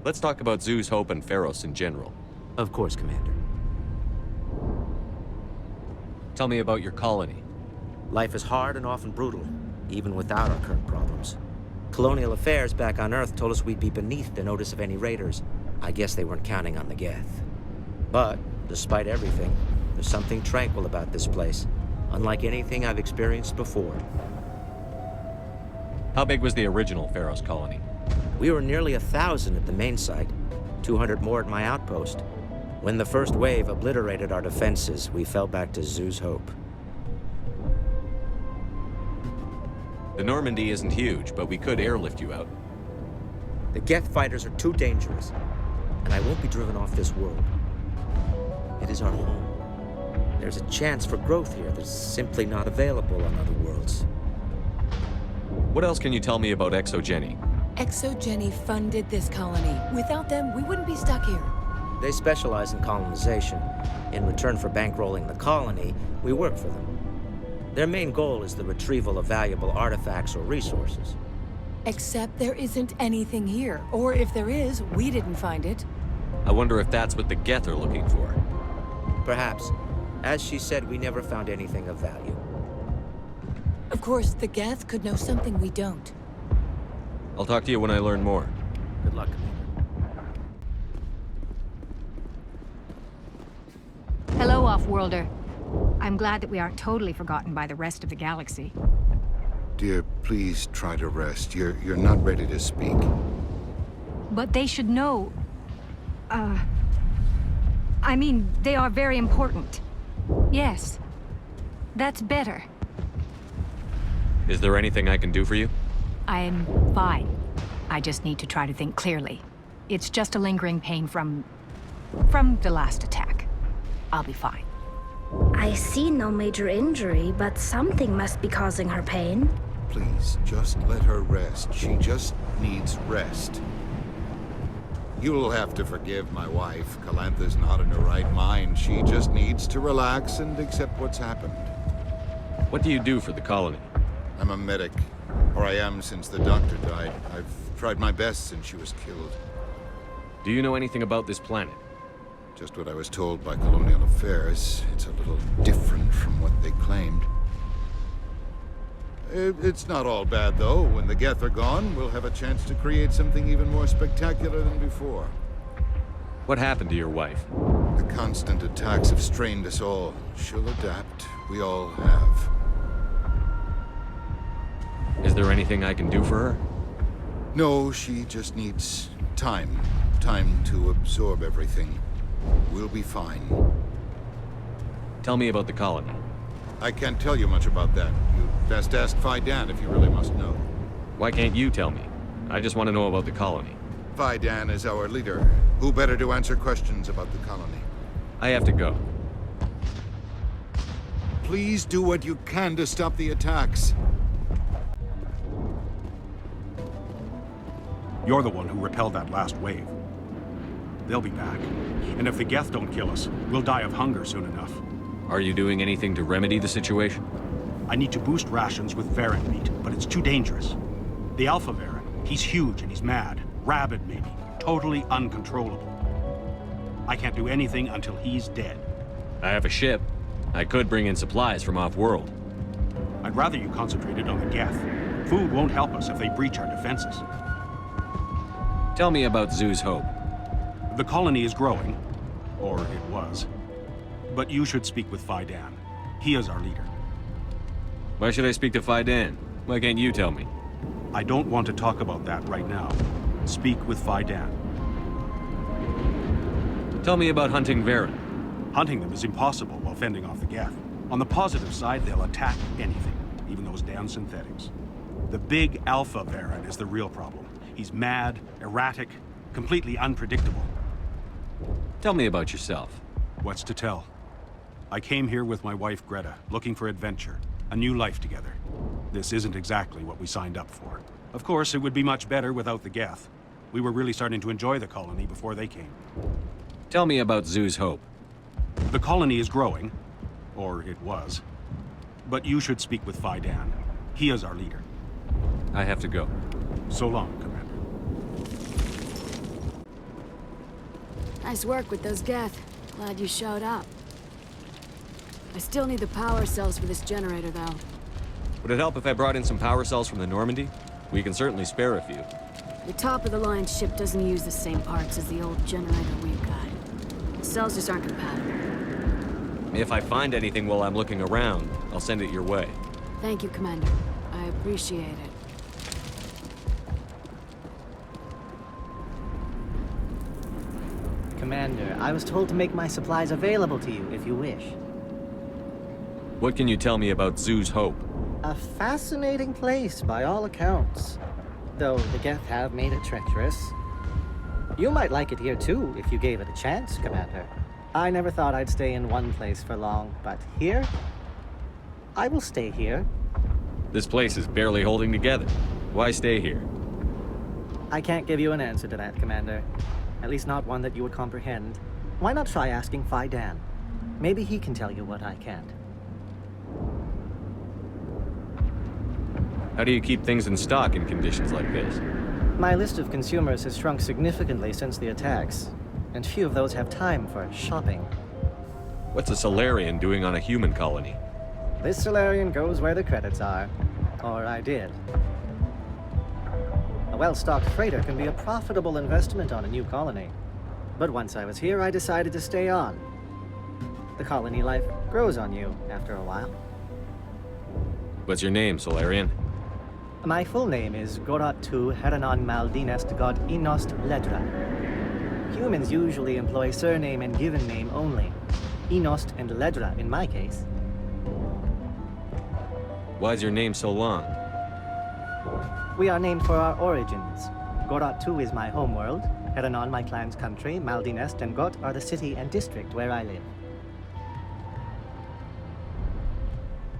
Let's talk about Zoo's Hope and Pharos in general. Of course, Commander. Tell me about your colony. Life is hard and often brutal, even without our current problems. Colonial Affairs back on Earth told us we'd be beneath the notice of any raiders. I guess they weren't counting on the Geth. But, despite everything, there's something tranquil about this place, unlike anything I've experienced before. How big was the original Pharos colony? We were nearly 1,000 at the main site, 200 more at my outpost. When the first wave obliterated our defenses, we fell back to Zoo's Hope. The Normandy isn't huge, but we could airlift you out. The Geth fighters are too dangerous, and I won't be driven off this world. It is our home. There's a chance for growth here that's simply not available on other worlds. What else can you tell me about Exogeny? Exogeny funded this colony. Without them, we wouldn't be stuck here. They specialize in colonization. In return for bankrolling the colony, we work for them. Their main goal is the retrieval of valuable artifacts or resources. Except there isn't anything here. Or if there is, we didn't find it. I wonder if that's what the Geth are looking for. Perhaps. As she said, we never found anything of value. Of course, the Geth could know something we don't. I'll talk to you when I learn more. Good luck. Hello, Off-Worlder. I'm glad that we aren't totally forgotten by the rest of the galaxy. Dear, please try to rest. You're not ready to speak. But they should know... I mean, they are very important. Yes. That's better. Is there anything I can do for you? I'm fine. I just need to try to think clearly. It's just a lingering pain from the last attack. I'll be fine. I see no major injury, but something must be causing her pain. Please, just let her rest. She just needs rest. You'll have to forgive my wife. Calantha's not in her right mind. She just needs to relax and accept what's happened. What do you do for the colony? I'm a medic. Or I am since the doctor died. I've tried my best since she was killed. Do you know anything about this planet? Just what I was told by Colonial Affairs. It's a little different from what they claimed. It's not all bad, though. When the Geth are gone, we'll have a chance to create something even more spectacular than before. What happened to your wife? The constant attacks have strained us all. She'll adapt. We all have. Is there anything I can do for her? No, she just needs time. Time to absorb everything. We'll be fine. Tell me about the colony. I can't tell you much about that. You'd best ask Fidan if you really must know. Why can't you tell me? I just want to know about the colony. Fidan is our leader. Who better to answer questions about the colony? I have to go. Please do what you can to stop the attacks. You're the one who repelled that last wave. They'll be back. And if the Geth don't kill us, we'll die of hunger soon enough. Are you doing anything to remedy the situation? I need to boost rations with Varren meat, but it's too dangerous. The Alpha Varren, he's huge and he's mad. Rabid, maybe. Totally uncontrollable. I can't do anything until he's dead. I have a ship. I could bring in supplies from off-world. I'd rather you concentrated on the Geth. Food won't help us if they breach our defenses. Tell me about Zoo's Hope. The colony is growing. Or it was. But you should speak with Fidan. He is our leader. Why should I speak to Fidan? Why can't you tell me? I don't want to talk about that right now. Speak with Fidan. Tell me about hunting Varren. Hunting them is impossible while fending off the Geth. On the positive side, they'll attack anything, even those damn synthetics. The big Alpha Varren is the real problem. He's mad, erratic, completely unpredictable. Tell me about yourself. What's to tell? I came here with my wife Greta, looking for adventure, a new life together. This isn't exactly what we signed up for. Of course, it would be much better without the Geth. We were really starting to enjoy the colony before they came. Tell me about Zoo's Hope. The colony is growing, or it was. But you should speak with Fidan. He is our leader. I have to go. So long, Commander. Nice work with those Geth. Glad you showed up. I still need the power cells for this generator, though. Would it help if I brought in some power cells from the Normandy? We can certainly spare a few. The top-of-the-line ship doesn't use the same parts as the old generator we've got. The cells just aren't compatible. If I find anything while I'm looking around, I'll send it your way. Thank you, Commander. I appreciate it. Commander, I was told to make my supplies available to you if you wish. What can you tell me about Zoo's Hope? A fascinating place by all accounts. Though the Geth have made it treacherous. You might like it here too, if you gave it a chance, Commander. I never thought I'd stay in one place for long, but here? I will stay here. This place is barely holding together. Why stay here? I can't give you an answer to that, Commander. At least not one that you would comprehend. Why not try asking Phi Dan? Maybe he can tell you what I can't. How do you keep things in stock in conditions like this? My list of consumers has shrunk significantly since the attacks, and few of those have time for shopping. What's a Solarian doing on a human colony? This Solarian goes where the credits are. Or I did. A well-stocked freighter can be a profitable investment on a new colony. But once I was here, I decided to stay on. The colony life grows on you after a while. What's your name, Solarian? My full name is Goratu Heranon Maldinest God Inost Ledra. Humans usually employ surname and given name only. Inost and Ledra in my case. Why's your name so long? We are named for our origins. Goratu is my homeworld, Heranon my clan's country, Maldinest and Got are the city and district where I live.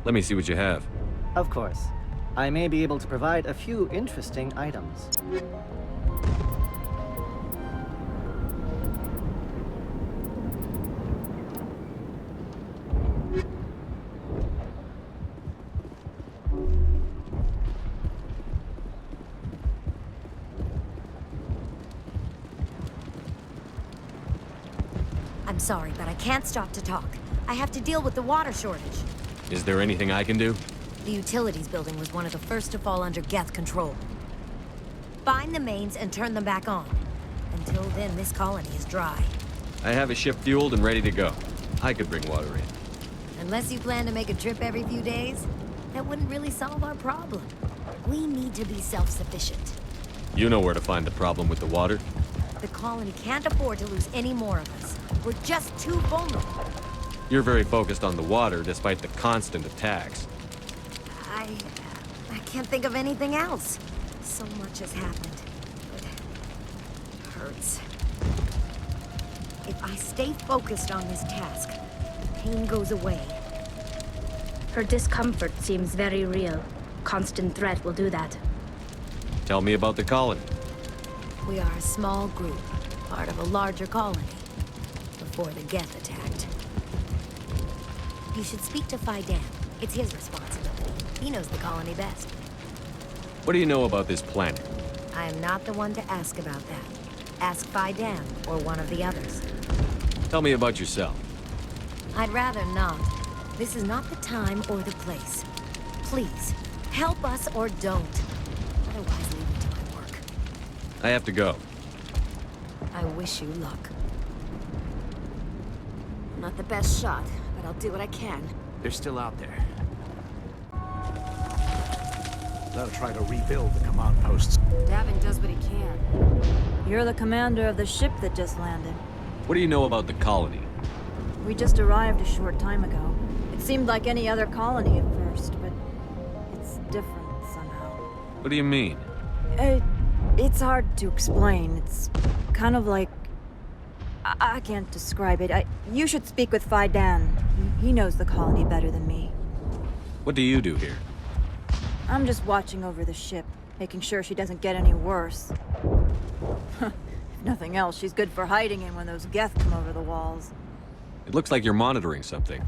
Let me see what you have. Of course. I may be able to provide a few interesting items. I'm sorry, but I can't stop to talk. I have to deal with the water shortage. Is there anything I can do? The utilities building was one of the first to fall under Geth control. Find the mains and turn them back on. Until then, this colony is dry. I have a ship fueled and ready to go. I could bring water in. Unless you plan to make a trip every few days, that wouldn't really solve our problem. We need to be self-sufficient. You know where to find the problem with the water? The colony can't afford to lose any more of us. We're just too vulnerable. You're very focused on the water despite the constant attacks. I can't think of anything else. So much has happened. It hurts. If I stay focused on this task, the pain goes away. Her discomfort seems very real. Constant threat will do that. Tell me about the colony. We are a small group, part of a larger colony, before the Geth attacked. You should speak to Phi Dan. It's his responsibility. He knows the colony best. What do you know about this planet? I am not the one to ask about that. Ask Phi Dan or one of the others. Tell me about yourself. I'd rather not. This is not the time or the place. Please, help us or don't. Otherwise, leave me to my work. I have to go. I wish you luck. I'm not the best shot, but I'll do what I can. They're still out there. They'll try to rebuild the command posts. Davin does what he can. You're the commander of the ship that just landed. What do you know about the colony? We just arrived a short time ago. It seemed like any other colony at first, but it's different somehow. What do you mean? It's hard to explain. It's kind of like... I can't describe it. You should speak with Phi Dan. He knows the colony better than me. What do you do here? I'm just watching over the ship, making sure she doesn't get any worse. If nothing else, she's good for hiding in when those Geth come over the walls. It looks like you're monitoring something.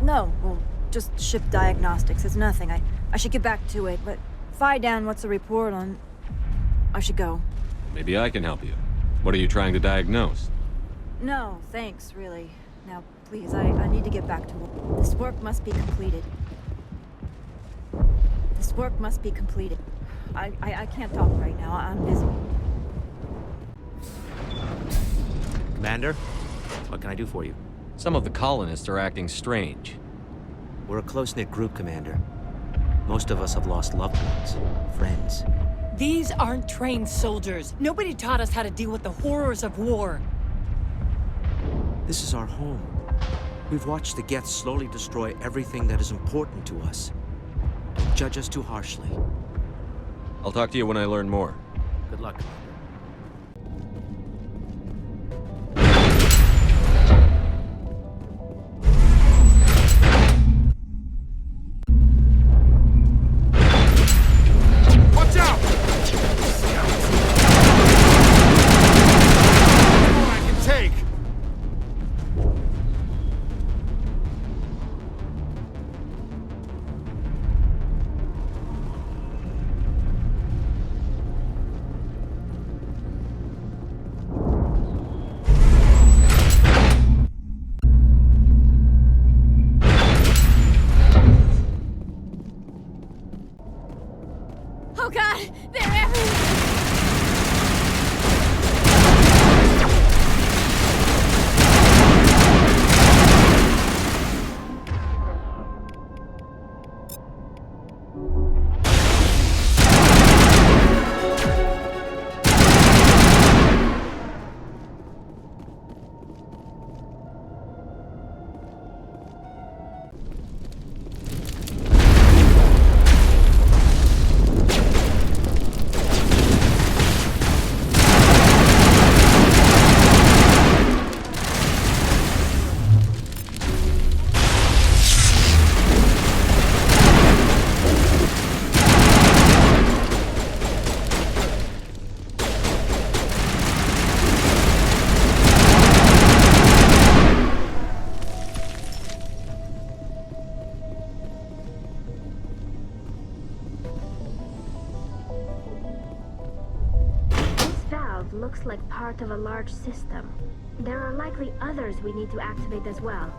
No, well, just ship diagnostics. It's nothing. I should get back to it, but Dan, what's the report on... I should go. Maybe I can help you. What are you trying to diagnose? No, thanks, really. Now, please, I need to get back to work. This work must be completed. This work must be completed. I can't talk right now. I'm busy. Commander, what can I do for you? Some of the colonists are acting strange. We're a close-knit group, Commander. Most of us have lost loved ones, friends. These aren't trained soldiers. Nobody taught us how to deal with the horrors of war. This is our home. We've watched the Geth slowly destroy everything that is important to us. Don't judge us too harshly. I'll talk to you when I learn more. Good luck, Commander. Watch out! All I can take. Oh god, they're everywhere! Looks like part of a large system. There are likely others we need to activate as well.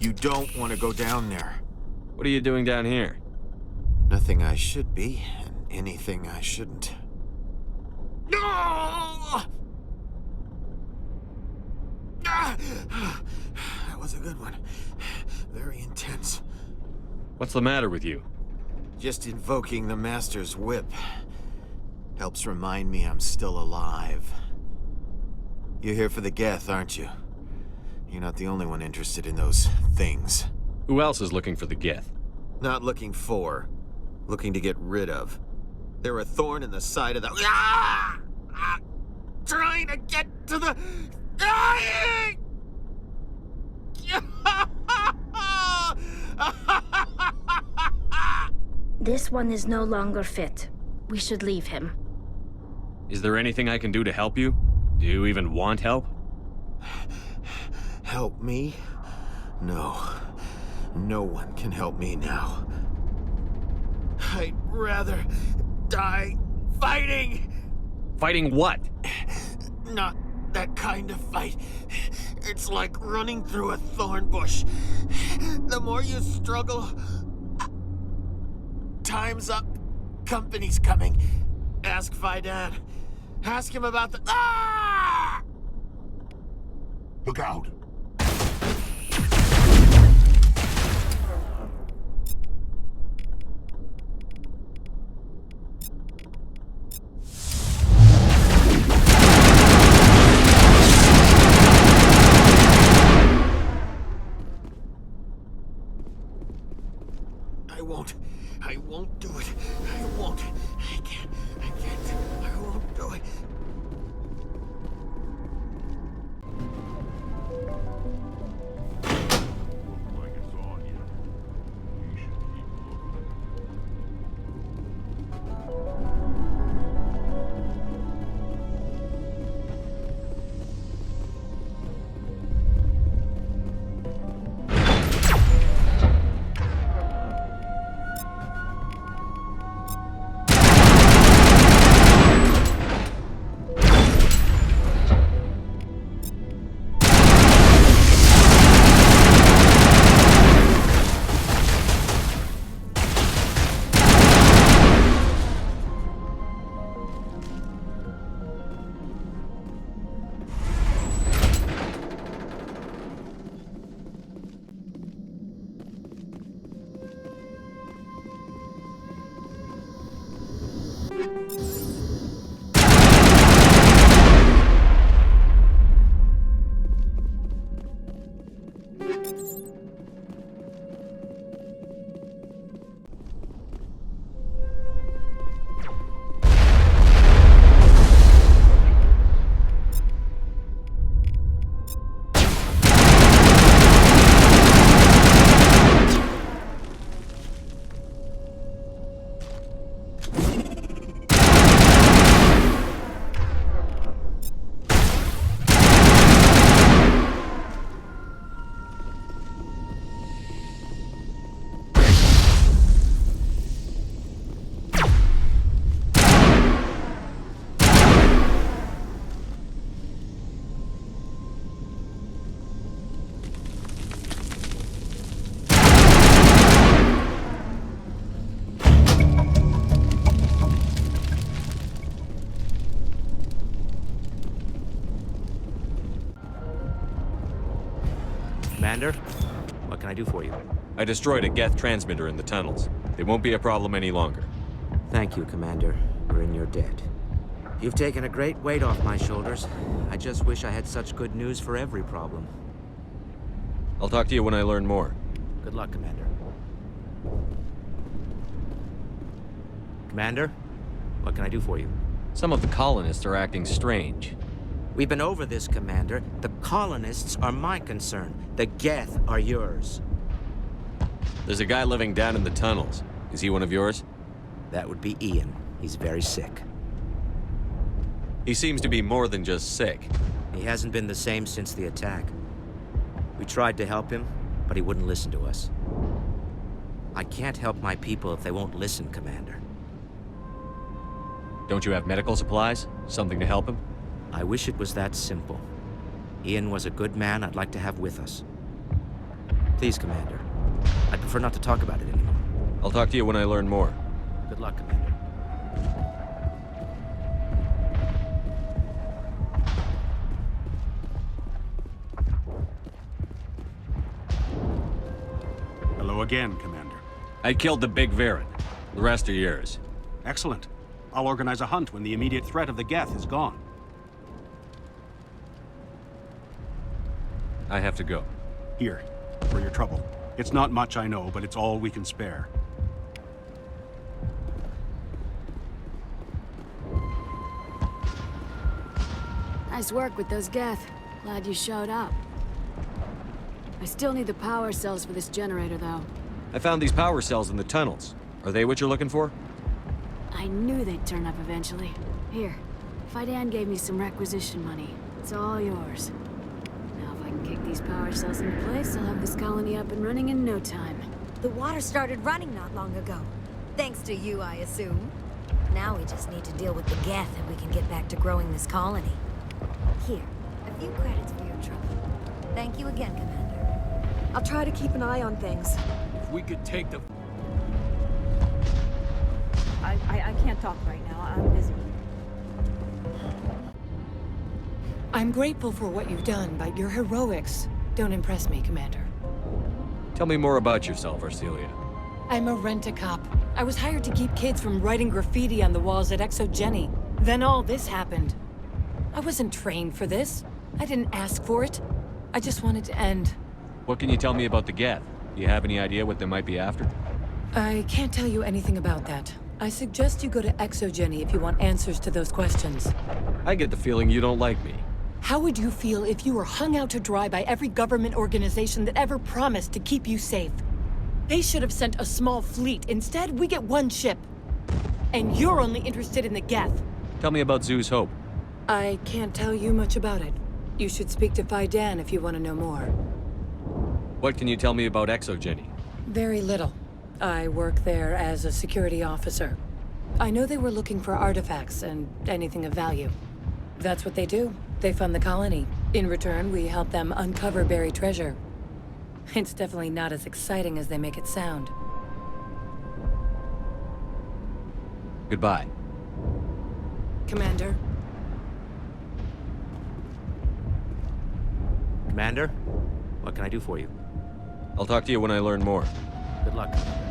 You don't want to go down there. What are you doing down here? Nothing I should be, and anything I shouldn't. No! That was a good one. Very intense. What's the matter with you? Just invoking the Master's whip helps remind me I'm still alive. You're here for the Geth, aren't you? You're not the only one interested in those things. Who else is looking for the Geth? Not looking for. Looking to get rid of. They're a thorn in the side of the... Ah! Ah! Trying to get to the... Dying! This one is no longer fit. We should leave him. Is there anything I can do to help you? Do you even want help? Help me? No. No one can help me now. I'd rather die fighting! Fighting what? Not that kind of fight. It's like running through a thorn bush. The more you struggle... Time's up. Company's coming. Ask Fidan. Ask him about the... Ah! Look out! I won't do it. I won't. I can't. I won't do it. Commander, what can I do for you? I destroyed a Geth transmitter in the tunnels. They won't be a problem any longer. Thank you, Commander. We're in your debt. You've taken a great weight off my shoulders. I just wish I had such good news for every problem. I'll talk to you when I learn more. Good luck, Commander. Commander, what can I do for you? Some of the colonists are acting strange. We've been over this, Commander. The colonists are my concern. The Geth are yours. There's a guy living down in the tunnels. Is he one of yours? That would be Ian. He's very sick. He seems to be more than just sick. He hasn't been the same since the attack. We tried to help him, but he wouldn't listen to us. I can't help my people if they won't listen, Commander. Don't you have medical supplies? Something to help him? I wish it was that simple. Ian was a good man I'd like to have with us. Please, Commander. I'd prefer not to talk about it anymore. I'll talk to you when I learn more. Good luck, Commander. Hello again, Commander. I killed the big Varen. The rest are yours. Excellent. I'll organize a hunt when the immediate threat of the Geth is gone. I have to go. Here, for your trouble. It's not much, I know, but it's all we can spare. Nice work with those Geth. Glad you showed up. I still need the power cells for this generator, though. I found these power cells in the tunnels. Are they what you're looking for? I knew they'd turn up eventually. Here, Fidan gave me some requisition money. It's all yours. Now if I can kick these power cells into place, I'll have this colony up and running in no time. The water started running not long ago. Thanks to you, I assume. Now we just need to deal with the Geth and we can get back to growing this colony. Here, a few credits for your trouble. Thank you again, Commander. I'll try to keep an eye on things. If we could take the... I can't talk right now. I'm busy. I'm grateful for what you've done, but your heroics don't impress me, Commander. Tell me more about yourself, Arcelia. I'm a rent-a-cop. I was hired to keep kids from writing graffiti on the walls at Exogeny. Then all this happened. I wasn't trained for this. I didn't ask for it. I just wanted to end. What can you tell me about the Geth? Do you have any idea what they might be after? I can't tell you anything about that. I suggest you go to Exogeny if you want answers to those questions. I get the feeling you don't like me. How would you feel if you were hung out to dry by every government organization that ever promised to keep you safe? They should have sent a small fleet. Instead, we get one ship. And you're only interested in the Geth. Tell me about Zoo's Hope. I can't tell you much about it. You should speak to Fidan if you want to know more. What can you tell me about Exogeny? Very little. I work there as a security officer. I know they were looking for artifacts and anything of value. That's what they do. They fund the colony. In return, we help them uncover buried treasure. It's definitely not as exciting as they make it sound. Goodbye. Commander? Commander, what can I do for you? I'll talk to you when I learn more. Good luck, Commander.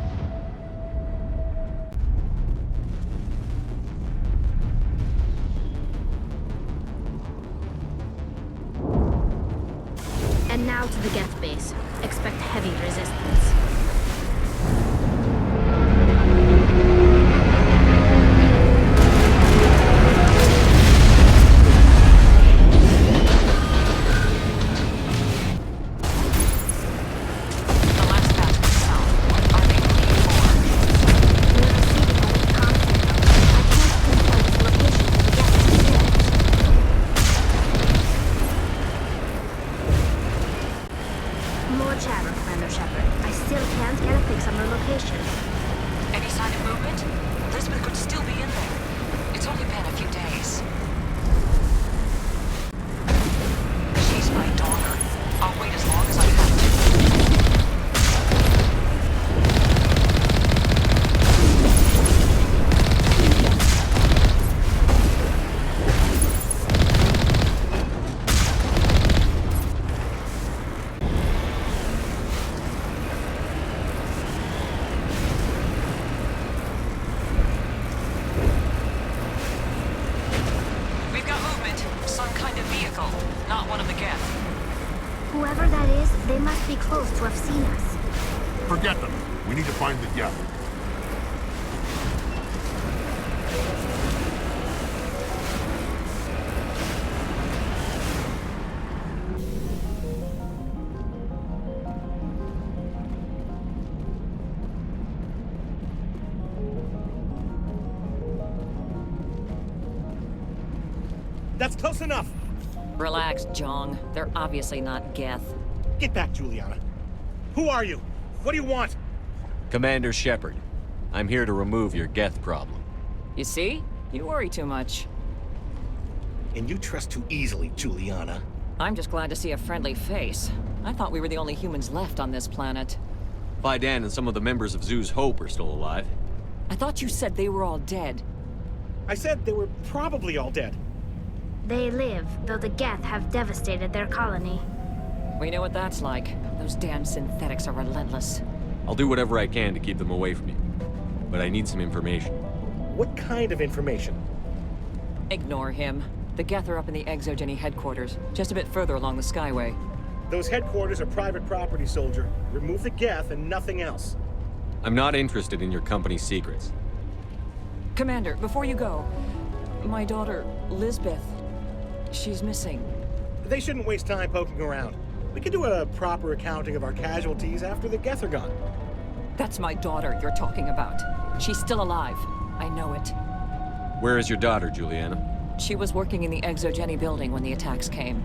And now to the Geth base. Expect heavy resistance. Whoever that is, they must be close to have seen us. Forget them. We need to find the Geth. That's close enough. Relax, Jong. They're obviously not Geth. Get back, Juliana. Who are you? What do you want? Commander Shepard. I'm here to remove your Geth problem. You see? You worry too much. And you trust too easily, Juliana. I'm just glad to see a friendly face. I thought we were the only humans left on this planet. Fidan and some of the members of Zoo's Hope are still alive. I thought you said they were all dead. I said they were probably all dead. They live, though the Geth have devastated their colony. We know what that's like. Those damn synthetics are relentless. I'll do whatever I can to keep them away from you. But I need some information. What kind of information? Ignore him. The Geth are up in the Exogeny headquarters, just a bit further along the Skyway. Those headquarters are private property, soldier. Remove the Geth and nothing else. I'm not interested in your company's secrets. Commander, before you go, my daughter, Lisbeth, she's missing. They shouldn't waste time poking around. We can do a proper accounting of our casualties after the Geth are gone. That's my daughter you're talking about. She's still alive. I know it. Where is your daughter, Juliana? She was working in the Exogeny building when the attacks came.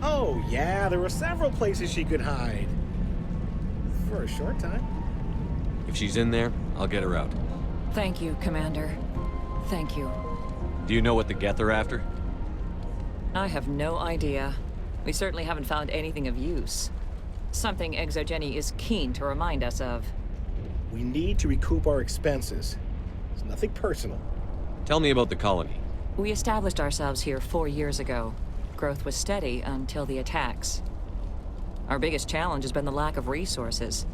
Oh, yeah, there were several places she could hide. For a short time. If she's in there, I'll get her out. Thank you, Commander. Thank you. Do you know what the Geth are after? I have no idea. We certainly haven't found anything of use. Something Exogeny is keen to remind us of. We need to recoup our expenses. It's nothing personal. Tell me about the colony. We established ourselves here 4 years ago. Growth was steady until the attacks. Our biggest challenge has been the lack of resources.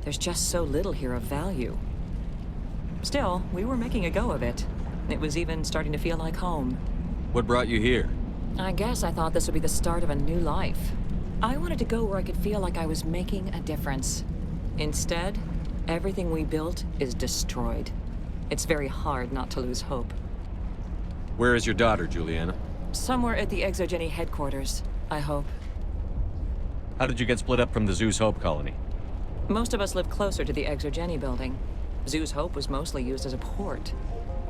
There's just so little here of value. Still, we were making a go of it. It was even starting to feel like home. What brought you here? I guess I thought this would be the start of a new life. I wanted to go where I could feel like I was making a difference. Instead, everything we built is destroyed. It's very hard not to lose hope. Where is your daughter, Juliana? Somewhere at the Exogeny headquarters, I hope. How did you get split up from the Zeus Hope colony? Most of us lived closer to the Exogeny building. Zeus Hope was mostly used as a port.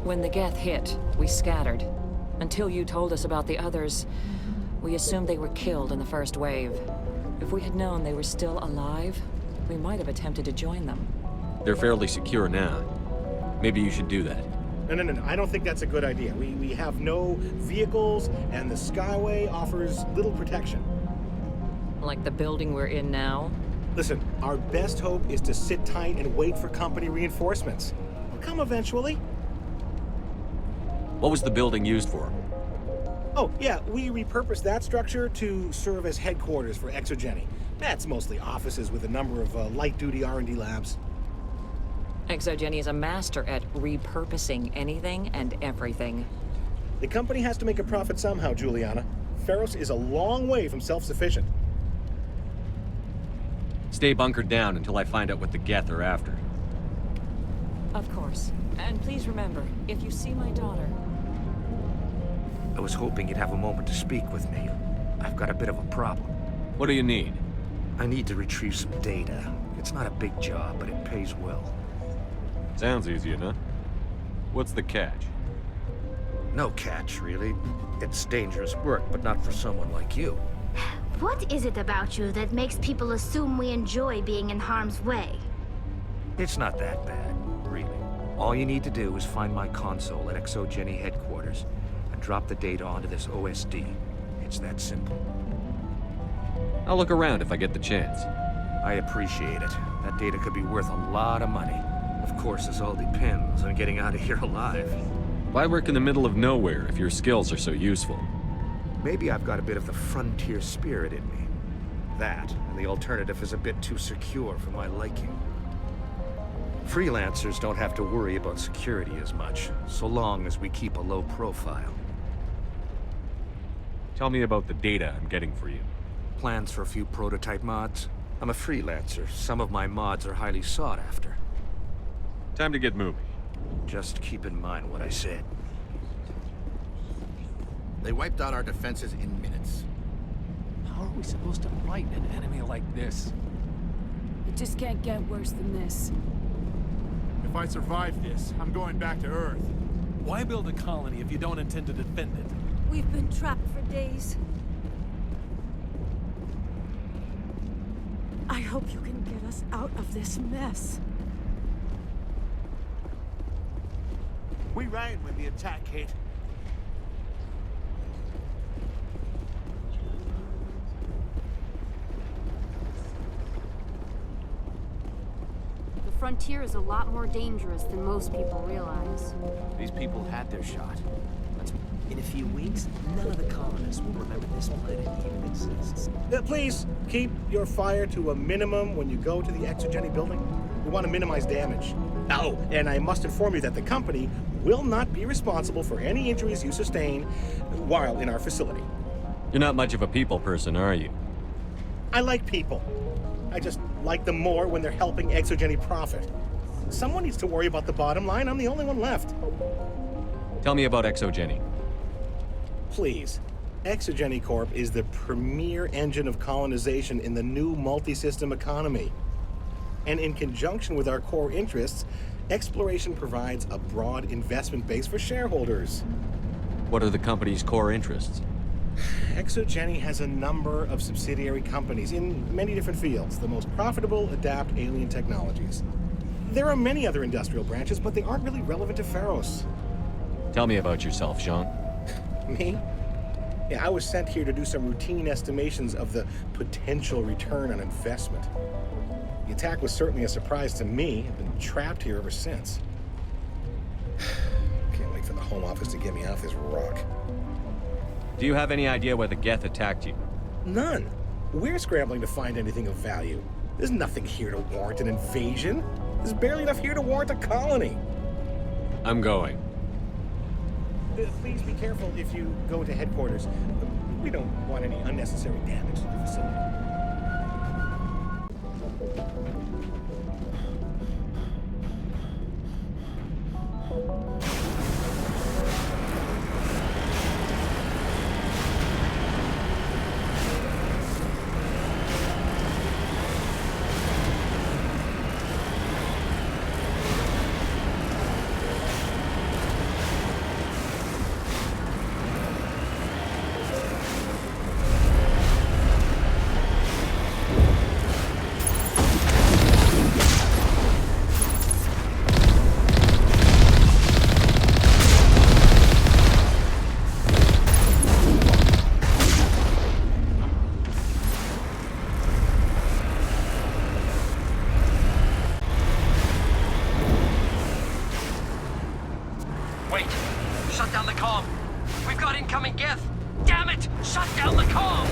When the Geth hit, we scattered. Until you told us about the others, we assumed they were killed in the first wave. If we had known they were still alive, we might have attempted to join them. They're fairly secure now. Maybe you should do that. No. I don't think that's a good idea. We have no vehicles, and the Skyway offers little protection. Like the building we're in now? Listen, our best hope is to sit tight and wait for company reinforcements. They'll come eventually. What was the building used for? Oh, yeah, we repurposed that structure to serve as headquarters for Exogeny. That's mostly offices with a number of light-duty R&D labs. Exogeny is a master at repurposing anything and everything. The company has to make a profit somehow, Juliana. Feros is a long way from self-sufficient. Stay bunkered down until I find out what the Geth are after. Of course. And please remember, if you see my daughter... I was hoping you'd have a moment to speak with me. I've got a bit of a problem. What do you need? I need to retrieve some data. It's not a big job, but it pays well. Sounds easy enough. What's the catch? No catch, really. It's dangerous work, but not for someone like you. What is it about you that makes people assume we enjoy being in harm's way? It's not that bad, really. All you need to do is find my console at Exogeny headquarters and drop the data onto this OSD. It's that simple. I'll look around if I get the chance. I appreciate it. That data could be worth a lot of money. Of course, this all depends on getting out of here alive. Why work in the middle of nowhere if your skills are so useful? Maybe I've got a bit of the frontier spirit in me. That, and the alternative is a bit too secure for my liking. Freelancers don't have to worry about security as much, so long as we keep a low profile. Tell me about the data I'm getting for you. Plans for a few prototype mods? I'm a freelancer. Some of my mods are highly sought after. Time to get moving. Just keep in mind what I said. They wiped out our defenses in minutes. How are we supposed to fight an enemy like this? It just can't get worse than this. If I survive this, I'm going back to Earth. Why build a colony if you don't intend to defend it? We've been trapped for days. I hope you can get us out of this mess. We ran when the attack hit. frontier is a lot more dangerous than most people realize. These people had their shot. In a few weeks, none of the colonists will remember this planet even exists. Please, keep your fire to a minimum when you go to the Exogeny building. We want to minimize damage. Oh, and I must inform you that the company will not be responsible for any injuries you sustain while in our facility. You're not much of a people person, are you? I like people. I just like them more when they're helping Exogeny profit. Someone needs to worry about the bottom line. I'm the only one left. Tell me about Exogeny. Please. Exogeny Corp is the premier engine of colonization in the new multi-system economy. And in conjunction with our core interests, exploration provides a broad investment base for shareholders. What are the company's core interests? Exogeny has a number of subsidiary companies in many different fields. The most profitable adapt alien technologies. There are many other industrial branches, but they aren't really relevant to Pharos. Tell me about yourself, Jean. Me? Yeah, I was sent here to do some routine estimations of the potential return on investment. The attack was certainly a surprise to me. I've been trapped here ever since. Can't wait for the Home Office to get me off this rock. Do you have any idea why the Geth attacked you? None. We're scrambling to find anything of value. There's nothing here to warrant an invasion. There's barely enough here to warrant a colony. I'm going. Please be careful if you go to headquarters. We don't want any unnecessary damage to the facility. Shut down the comm! We've got incoming Geth! Damn it! Shut down the comm!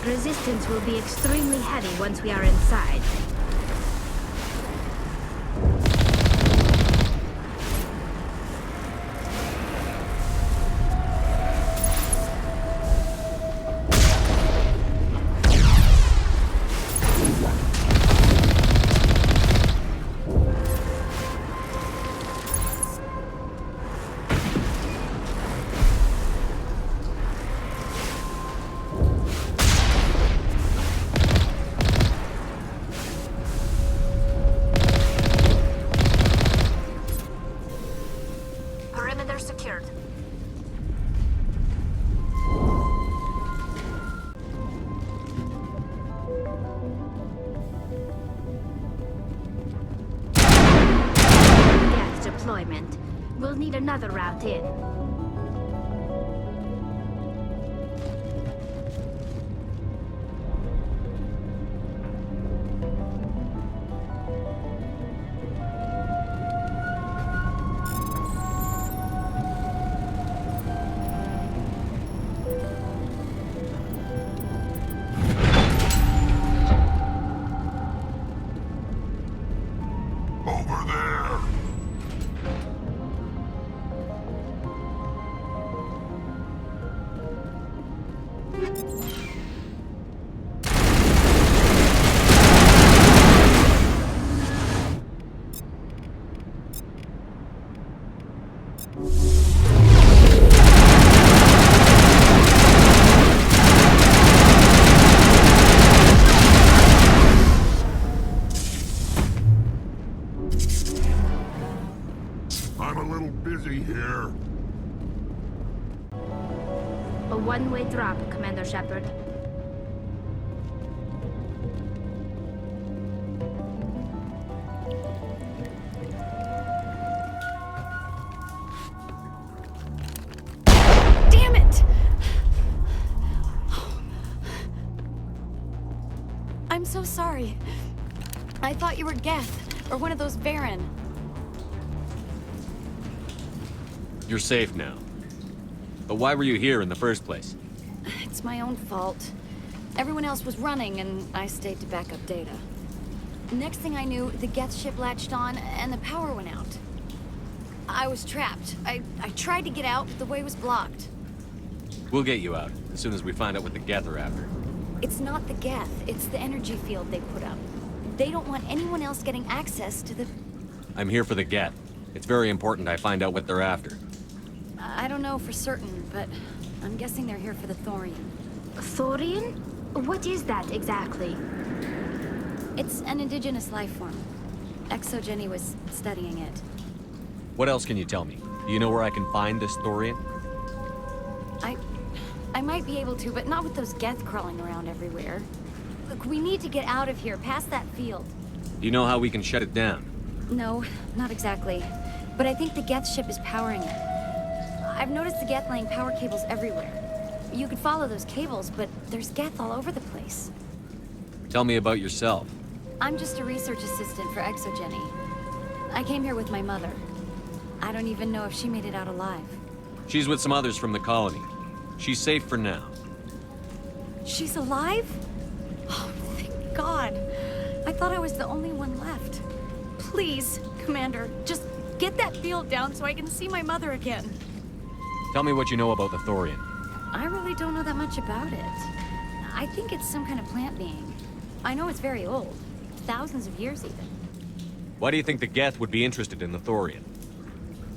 Resistance will be extremely heavy once we are inside. They're secured. Gas deployment. We'll need another route in. Over there! I'm a little busy here. A one-way drop, Commander Shepard. Damn it! I'm so sorry. I thought you were Geth, or one of those Baron. You're safe now. But why were you here in the first place? It's my own fault. Everyone else was running, and I stayed to back up data. Next thing I knew, the Geth ship latched on, and the power went out. I was trapped. I tried to get out, but the way was blocked. We'll get you out, as soon as we find out what the Geth are after. It's not the Geth, it's the energy field they put up. They don't want anyone else getting access to the... I'm here for the Geth. It's very important I find out what they're after. I don't know for certain, but I'm guessing they're here for the thorium. Thorium? What is that exactly? It's an indigenous life form. Exogeny was studying it. What else can you tell me? Do you know where I can find this thorium? I might be able to, but not with those Geth crawling around everywhere. Look, we need to get out of here, past that field. Do you know how we can shut it down? No, not exactly. But I think the Geth ship is powering it. I've noticed the Geth laying power cables everywhere. You could follow those cables, but there's Geth all over the place. Tell me about yourself. I'm just a research assistant for Exogeny. I came here with my mother. I don't even know if she made it out alive. She's with some others from the colony. She's safe for now. She's alive? Oh, thank God. I thought I was the only one left. Please, Commander, just get that field down so I can see my mother again. Tell me what you know about the thorium. I really don't know that much about it. I think it's some kind of plant being. I know it's very old. Thousands of years even. Why do you think the Geth would be interested in the thorium?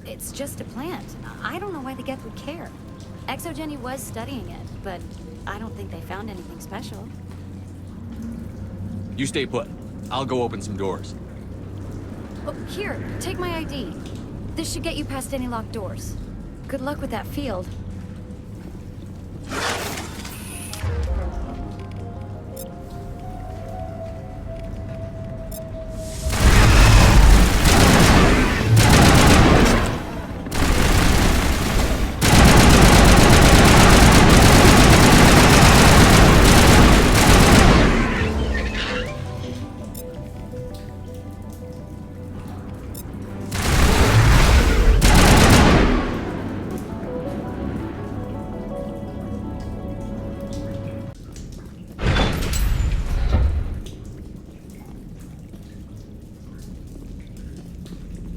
It's just a plant. I don't know why the Geth would care. Exogeny was studying it, but I don't think they found anything special. You stay put. I'll go open some doors. Oh, here, take my ID. This should get you past any locked doors. Good luck with that field.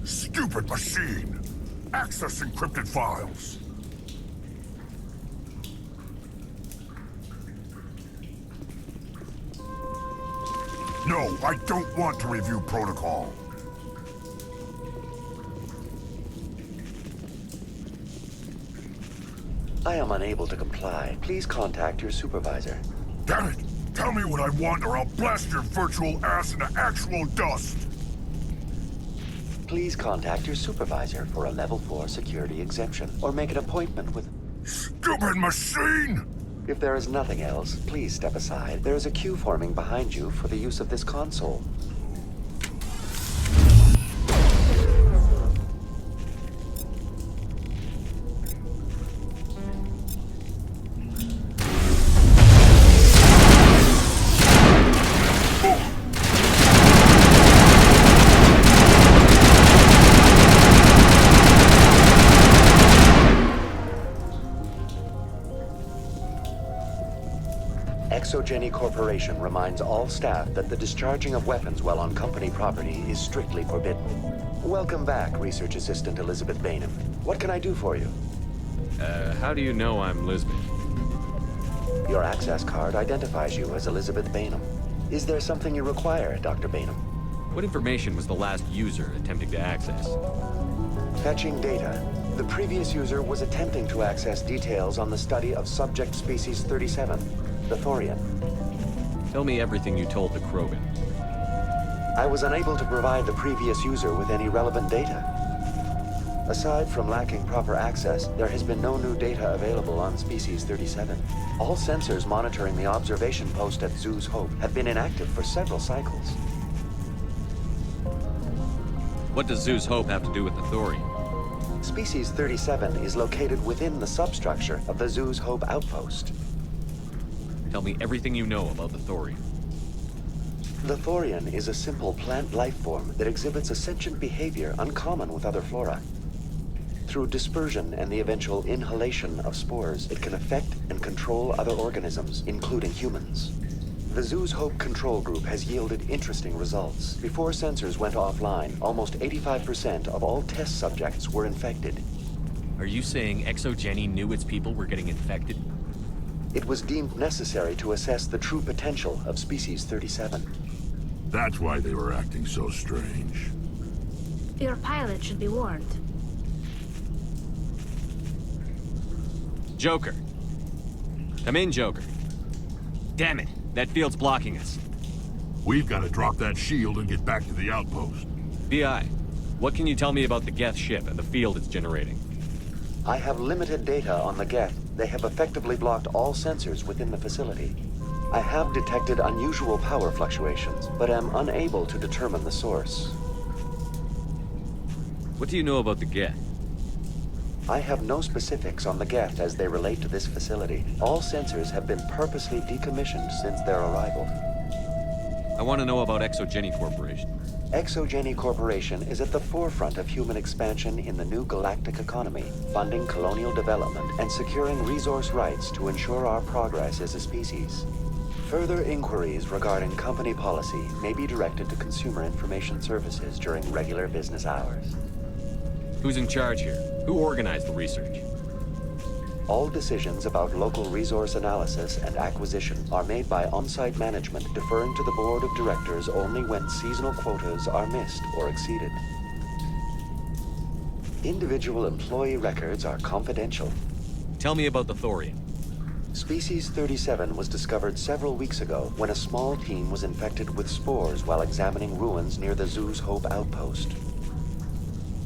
Stupid machine! Access encrypted files! No, I don't want to review protocol. I am unable to comply. Please contact your supervisor. Damn it! Tell me what I want or I'll blast your virtual ass into actual dust! please contact your supervisor for a level 4 security exemption, or make an appointment with... Stupid machine! If there is nothing else, please step aside. There is a queue forming behind you for the use of this console. Exogeny Corporation reminds all staff that the discharging of weapons while on company property is strictly forbidden. Welcome back, Research Assistant Elizabeth Bainham. What can I do for you? How do you know I'm Lisbeth? Your access card identifies you as Elizabeth Bainham. Is there something you require, Dr. Bainham? What information was the last user attempting to access? Fetching data. The previous user was attempting to access details on the study of subject species 37, the Thorian. Tell me everything you told the Krogan. I was unable to provide the previous user with any relevant data. Aside from lacking proper access, there has been no new data available on Species 37. All sensors monitoring the observation post at Zoo's Hope have been inactive for several cycles. What does Zoo's Hope have to do with the Thorian? Species 37 is located within the substructure of the Zoo's Hope outpost. Tell me everything you know about the Thorian. The Thorian is a simple plant life form that exhibits a sentient behavior uncommon with other flora. Through dispersion and the eventual inhalation of spores, it can affect and control other organisms, including humans. The Zoo's Hope control group has yielded interesting results. Before sensors went offline, almost 85% of all test subjects were infected. Are you saying Exogeny knew its people were getting infected? It was deemed necessary to assess the true potential of Species 37. That's why they were acting so strange. Your pilot should be warned. Joker. Come in, Joker. Damn it, that field's blocking us. We've got to drop that shield and get back to the outpost. BI, what can you tell me about the Geth ship and the field it's generating? I have limited data on the Geth. They have effectively blocked all sensors within the facility. I have detected unusual power fluctuations, but am unable to determine the source. What do you know about the Geth? I have no specifics on the Geth as they relate to this facility. All sensors have been purposely decommissioned since their arrival. I want to know about Exogeny Corporation. Exogeny Corporation is at the forefront of human expansion in the new galactic economy, funding colonial development and securing resource rights to ensure our progress as a species. Further inquiries regarding company policy may be directed to Consumer Information Services during regular business hours. Who's in charge here? Who organized the research? All decisions about local resource analysis and acquisition are made by on-site management, deferring to the board of directors only when seasonal quotas are missed or exceeded. Individual employee records are confidential. Tell me about the Thorian. Species 37 was discovered several weeks ago when a small team was infected with spores while examining ruins near the Zoo's Hope outpost.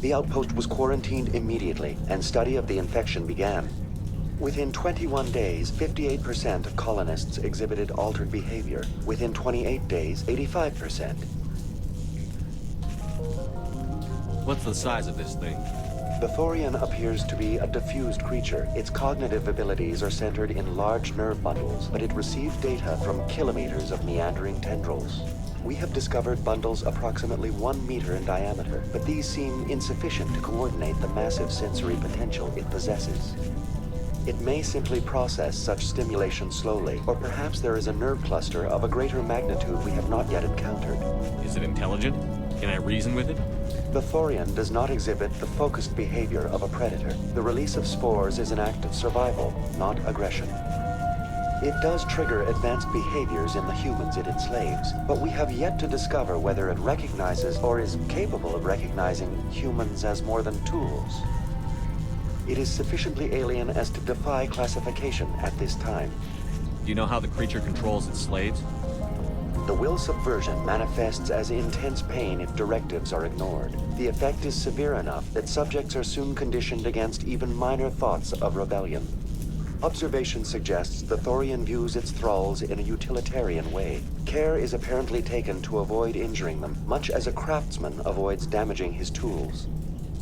The outpost was quarantined immediately, and study of the infection began. Within 21 days, 58% of colonists exhibited altered behavior. Within 28 days, 85%. What's the size of this thing? The Thorian appears to be a diffused creature. Its cognitive abilities are centered in large nerve bundles, but it received data from kilometers of meandering tendrils. We have discovered bundles approximately 1 meter in diameter, but these seem insufficient to coordinate the massive sensory potential it possesses. It may simply process such stimulation slowly, or perhaps there is a nerve cluster of a greater magnitude we have not yet encountered. Is it intelligent? Can I reason with it? The Thorian does not exhibit the focused behavior of a predator. The release of spores is an act of survival, not aggression. It does trigger advanced behaviors in the humans it enslaves, but we have yet to discover whether it recognizes or is capable of recognizing humans as more than tools. It is sufficiently alien as to defy classification at this time. Do you know how the creature controls its slaves? The will subversion manifests as intense pain if directives are ignored. The effect is severe enough that subjects are soon conditioned against even minor thoughts of rebellion. Observation suggests the Thorian views its thralls in a utilitarian way. Care is apparently taken to avoid injuring them, much as a craftsman avoids damaging his tools.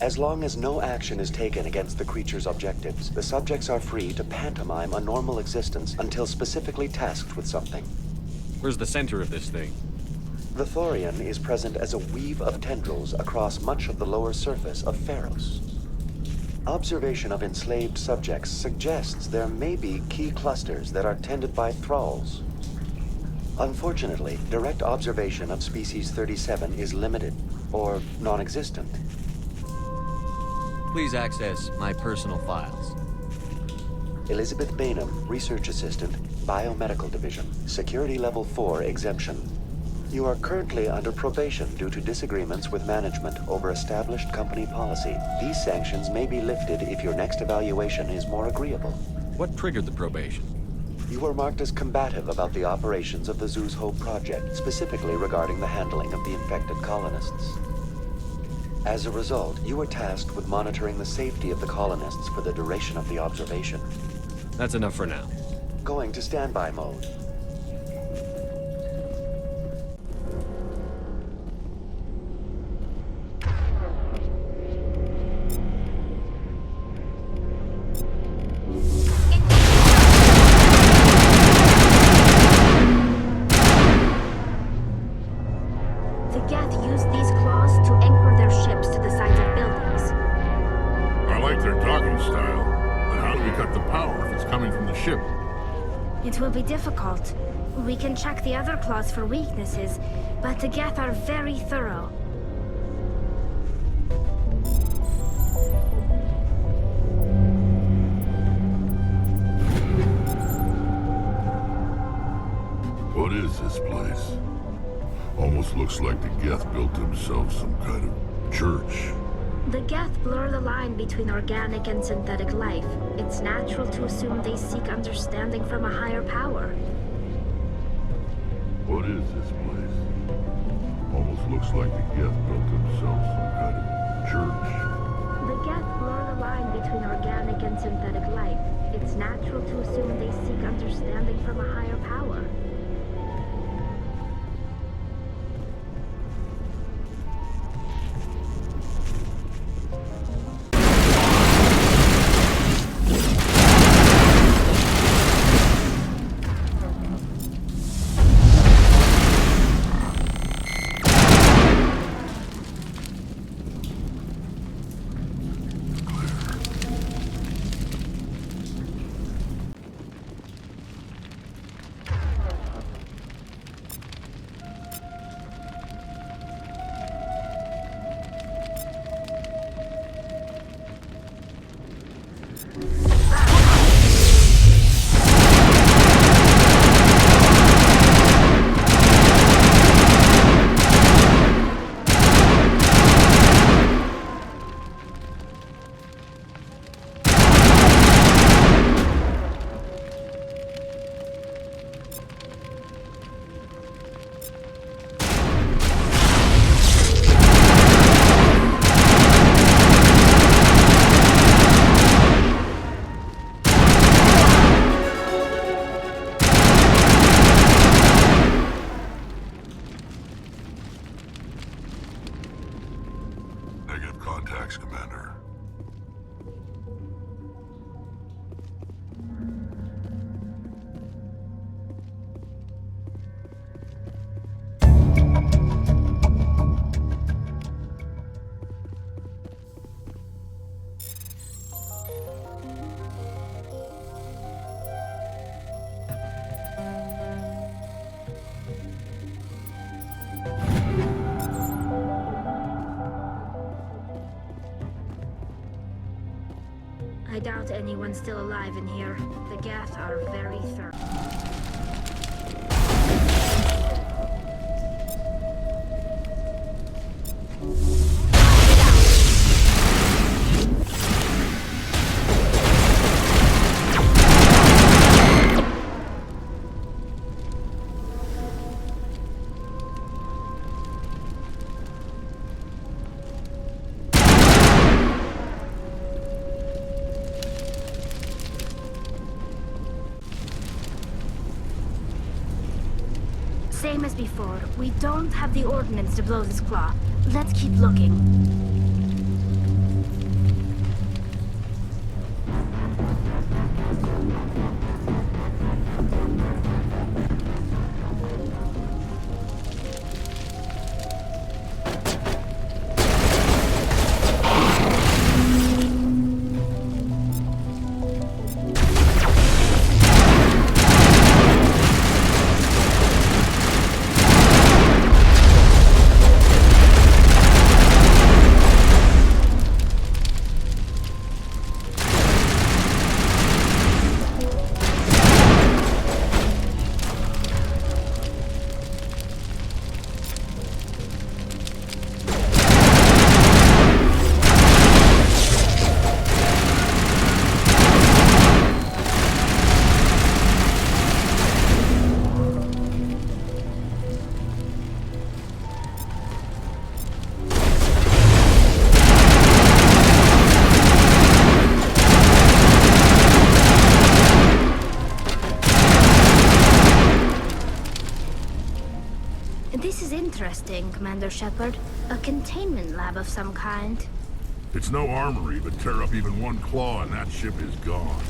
As long as no action is taken against the creature's objectives, the subjects are free to pantomime a normal existence until specifically tasked with something. Where's the center of this thing? The Thorian is present as a weave of tendrils across much of the lower surface of Pharos. Observation of enslaved subjects suggests there may be key clusters that are tended by thralls. Unfortunately, direct observation of species 37 is limited, or non-existent. Please access my personal files. Elizabeth Bainham, Research Assistant, Biomedical Division, Security Level 4 exemption. You are currently under probation due to disagreements with management over established company policy. These sanctions may be lifted if your next evaluation is more agreeable. What triggered the probation? You were marked as combative about the operations of the Zeus Hope project, specifically regarding the handling of the infected colonists. As a result, you were tasked with monitoring the safety of the colonists for the duration of the observation. That's enough for now. Going to standby mode. The Geth used these claws to anchor their ships to the sides of buildings. I like their docking style, but how do we cut the power if it's coming from the ship? It will be difficult. We can check the other claws for weaknesses, but the Geth are very thorough. What is this place? Almost looks like the Geth built themselves some kind of church. The Geth blur the line between organic and synthetic life. It's natural to assume they seek understanding from a higher power. What is this place? Almost looks like the Geth built themselves some kind of church. The Geth blur the line between organic and synthetic life. It's natural to assume they seek understanding from a higher power. Negative contacts, Commander. I doubt anyone's still alive in here. The Geth are very thorough. Same as before. We don't have the ordnance to blow this claw. Let's keep looking. This is interesting, Commander Shepard. A containment lab of some kind. It's no armory, but tear up even one claw and that ship is gone.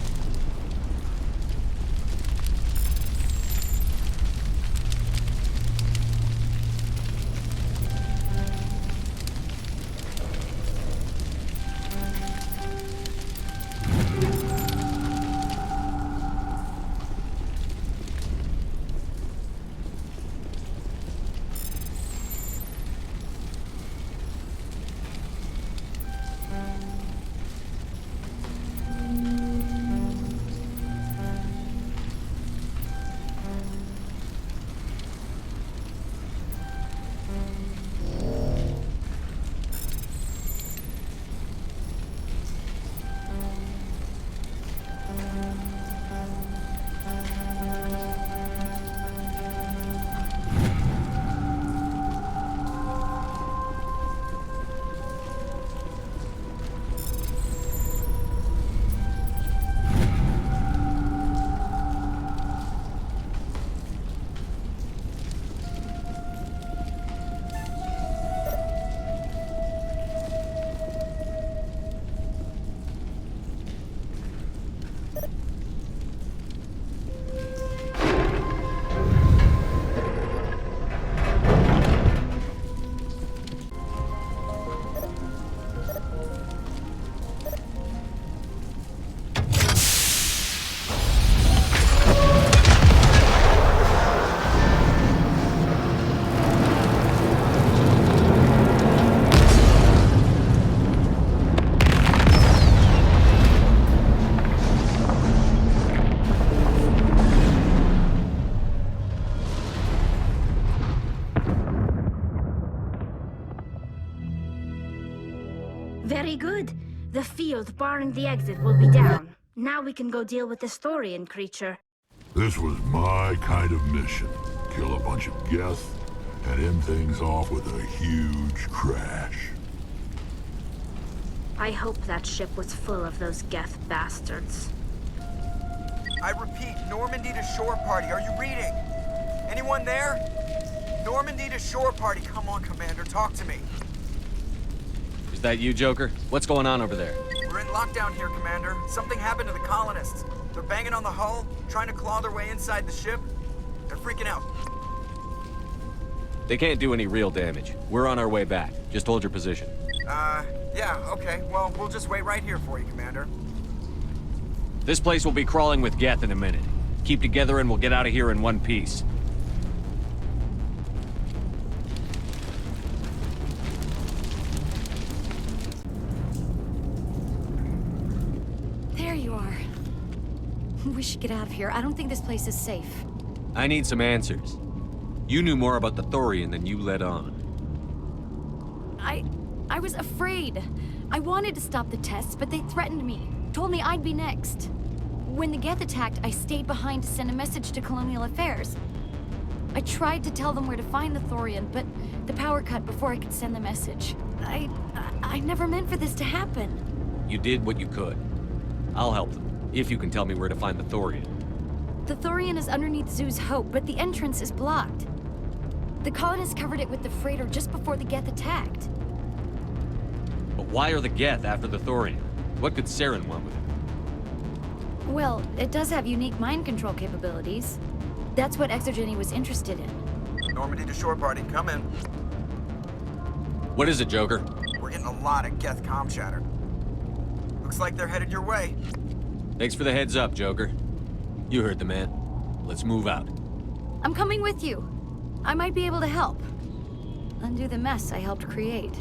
Very good. The field barring the exit will be down. Now we can go deal with the Thorian creature. This was my kind of mission. Kill a bunch of Geth and end things off with a huge crash. I hope that ship was full of those Geth bastards. I repeat, Normandy to shore party. Are you reading? Anyone there? Normandy to shore party. Come on, Commander. Talk to me. Is that you, Joker? What's going on over there? We're in lockdown here, Commander. Something happened to the colonists. They're banging on the hull, trying to claw their way inside the ship. They're freaking out. They can't do any real damage. We're on our way back. Just hold your position. Yeah, okay. Well, we'll just wait right here for you, Commander. This place will be crawling with Geth in a minute. Keep together and we'll get out of here in one piece. There you are. We should get out of here. I don't think this place is safe. I need some answers. You knew more about the Thorian than you let on. I was afraid. I wanted to stop the tests, but they threatened me. Told me I'd be next. When the Geth attacked, I stayed behind to send a message to Colonial Affairs. I tried to tell them where to find the Thorian, but the power cut before I could send the message. I never meant for this to happen. You did what you could. I'll help them, if you can tell me where to find the Thorian. The Thorian is underneath Zoo's Hope, but the entrance is blocked. The colonists covered it with the freighter just before the Geth attacked. But why are the Geth after the Thorian? What could Saren want with it? Well, it does have unique mind control capabilities. That's what Exogeny was interested in. Normandy to shore party, come in. What is it, Joker? We're getting a lot of Geth comm chatter. Looks like they're headed your way. Thanks for the heads up, Joker. You heard the man. Let's move out. I'm coming with you. I might be able to help. Undo the mess I helped create.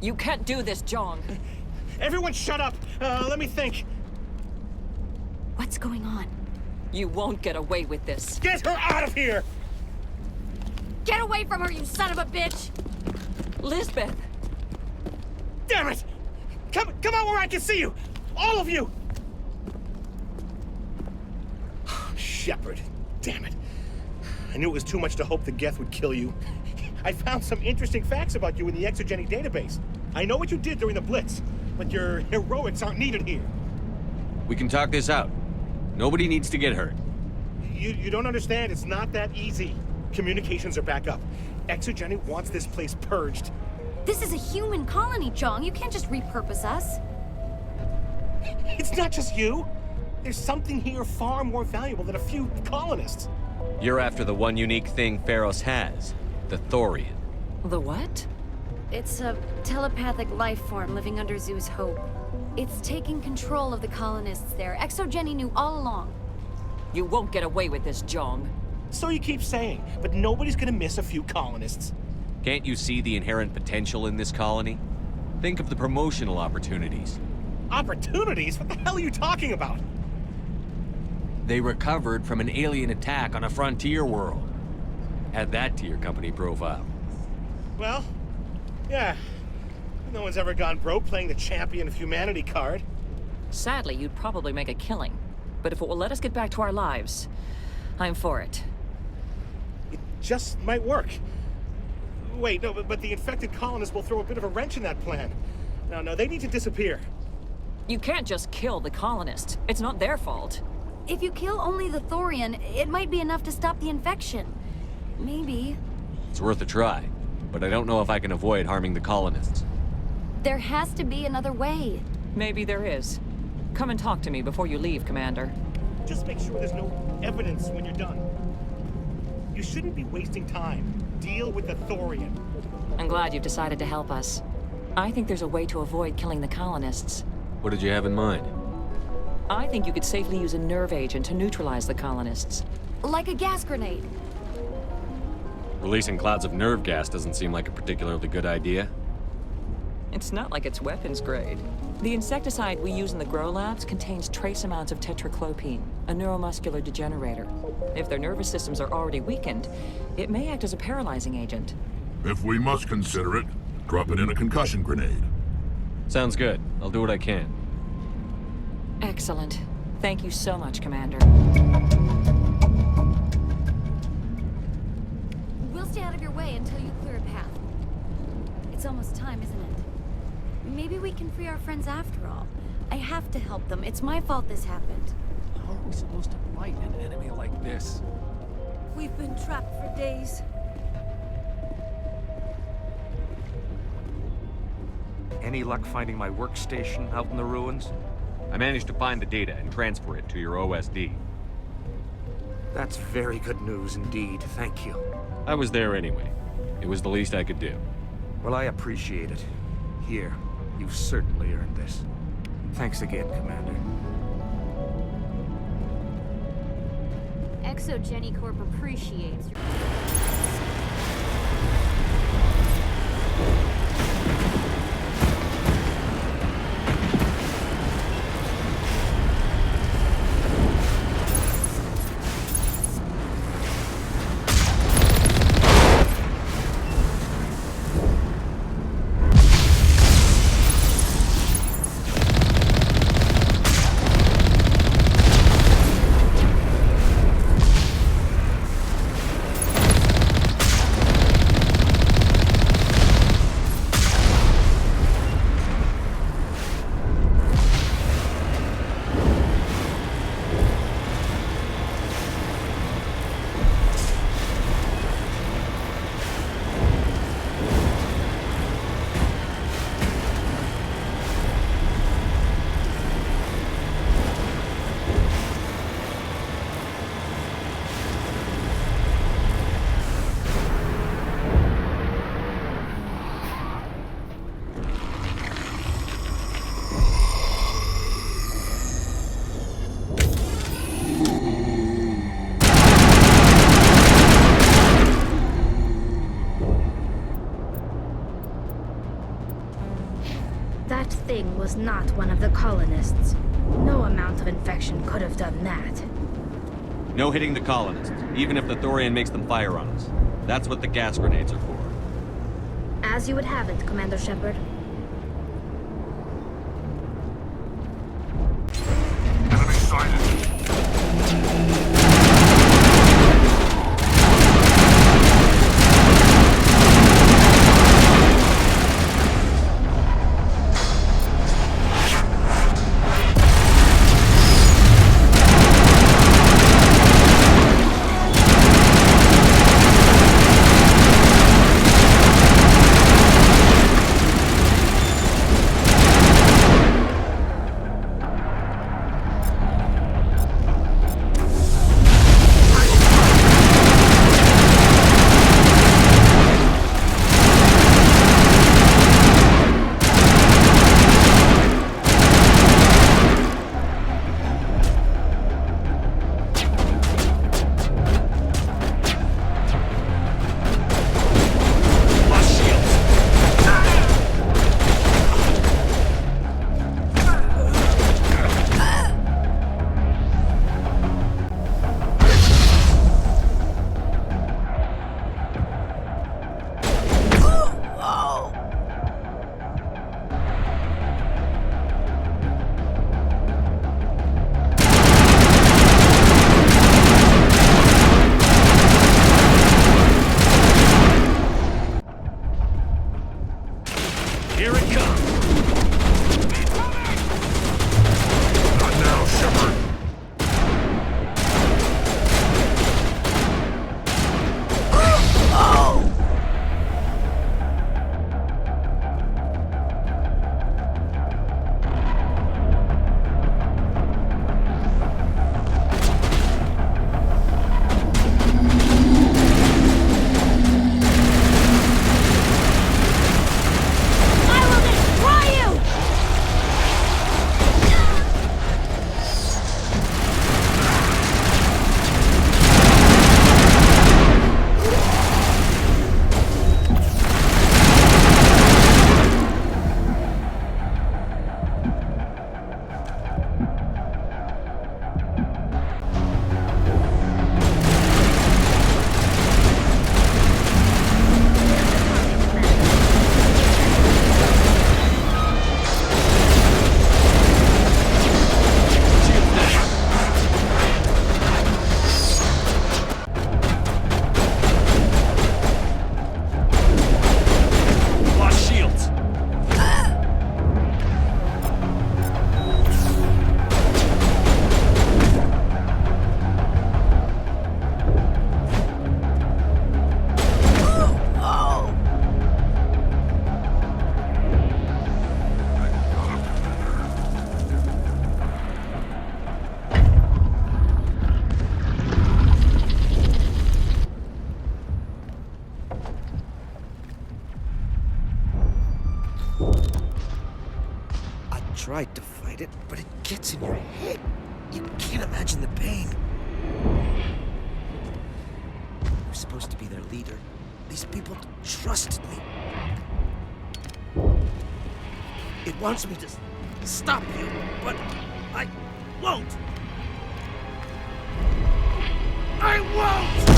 You can't do this, Jong. Everyone shut up! Let me think. What's going on? You won't get away with this. Get her out of here! Get away from her, you son of a bitch! Lisbeth! Damn it! Come out where I can see you! All of you! Shepard, damn it. I knew it was too much to hope the Geth would kill you. I found some interesting facts about you in the Exogeny database. I know what you did during the Blitz, but your heroics aren't needed here. We can talk this out. Nobody needs to get hurt. You don't understand. It's not that easy. Communications are back up. Exogeny wants this place purged. This is a human colony, Jong. You can't just repurpose us. It's not just you. There's something here far more valuable than a few colonists. You're after the one unique thing Pharos has. The Thorian. The what? It's a telepathic life form living under Zeus' Hope. It's taking control of the colonists there. Exogeny knew all along. You won't get away with this, Jong. So you keep saying, but nobody's gonna miss a few colonists. Can't you see the inherent potential in this colony? Think of the promotional opportunities. Opportunities? What the hell are you talking about? They recovered from an alien attack on a frontier world. Add that to your company profile. Well, yeah. No one's ever gone broke playing the champion of humanity card. Sadly, you'd probably make a killing. But if it will let us get back to our lives, I'm for it. It just might work. Wait, no, but the infected colonists will throw a bit of a wrench in that plan. No, they need to disappear. You can't just kill the colonists. It's not their fault. If you kill only the Thorian, it might be enough to stop the infection. Maybe. It's worth a try, but I don't know if I can avoid harming the colonists. There has to be another way. Maybe there is. Come and talk to me before you leave, Commander. Just make sure there's no evidence when you're done. You shouldn't be wasting time. Deal with the Thorian. I'm glad you've decided to help us. I think there's a way to avoid killing the colonists. What did you have in mind? I think you could safely use a nerve agent to neutralize the colonists. Like a gas grenade. Releasing clouds of nerve gas doesn't seem like a particularly good idea. It's not like it's weapons grade. The insecticide we use in the grow labs contains trace amounts of tetraclopine, a neuromuscular degenerator. If their nervous systems are already weakened, it may act as a paralyzing agent. If we must consider it, drop it in a concussion grenade. Sounds good. I'll do what I can. Excellent. Thank you so much, Commander. We'll stay out of your way until you clear a path. It's almost time, isn't it? Maybe we can free our friends after all. I have to help them. It's my fault this happened. How are we supposed to fight an enemy like this? We've been trapped for days. Any luck finding my workstation out in the ruins? I managed to find the data and transfer it to your OSD. That's very good news indeed, thank you. I was there anyway. It was the least I could do. Well, I appreciate it. Here, you've certainly earned this. Thanks again, Commander. Exogeny Corp appreciates your... That thing was not one of the colonists. No amount of infection could have done that. No hitting the colonists, even if the Thorian makes them fire on us. That's what the gas grenades are for. As you would have it, Commander Shepard. Enemy sighted. tried to fight it, but it gets in your head. You can't imagine the pain. You're supposed to be their leader. These people trusted me. It wants me to stop you, but I won't. I won't!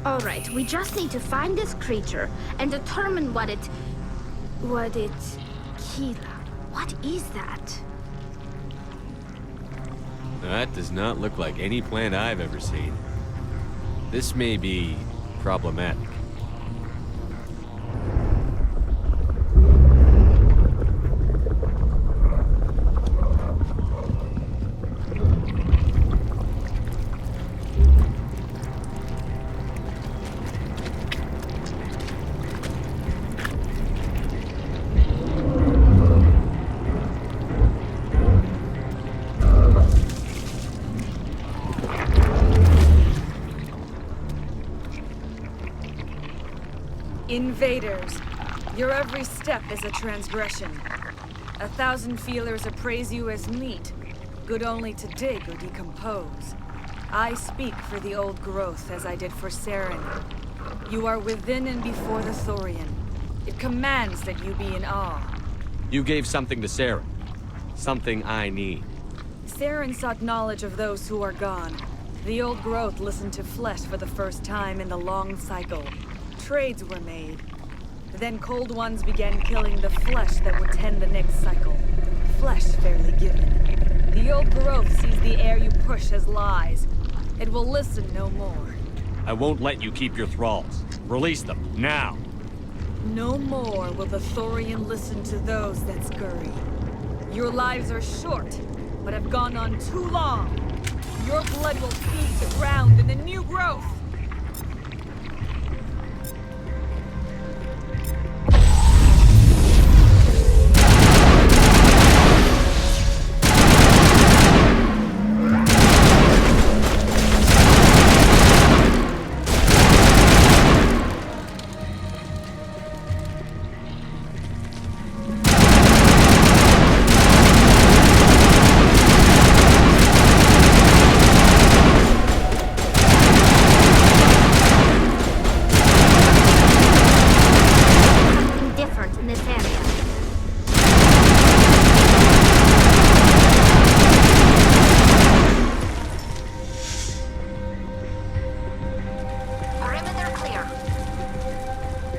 Alright, we just need to find this creature and determine what it... Kila. What is that? That does not look like any plant I've ever seen. This may be problematic. Invaders, your every step is a transgression. 1,000 feelers appraise you as meat, good only to dig or decompose. I speak for the old growth as I did for Saren. You are within and before the Thorian. It commands that you be in awe. You gave something to Sarah. Something I need. Saren sought knowledge of those who are gone. The old growth listened to flesh for the first time in the long cycle. Trades were made. Then cold ones began killing the flesh that would tend the next cycle. Flesh fairly given. The old growth sees the air you push as lies. It will listen no more. I won't let you keep your thralls. Release them, now! No more will the Thorian listen to those that scurry. Your lives are short, but have gone on too long. Your blood will feed the ground in the new growth.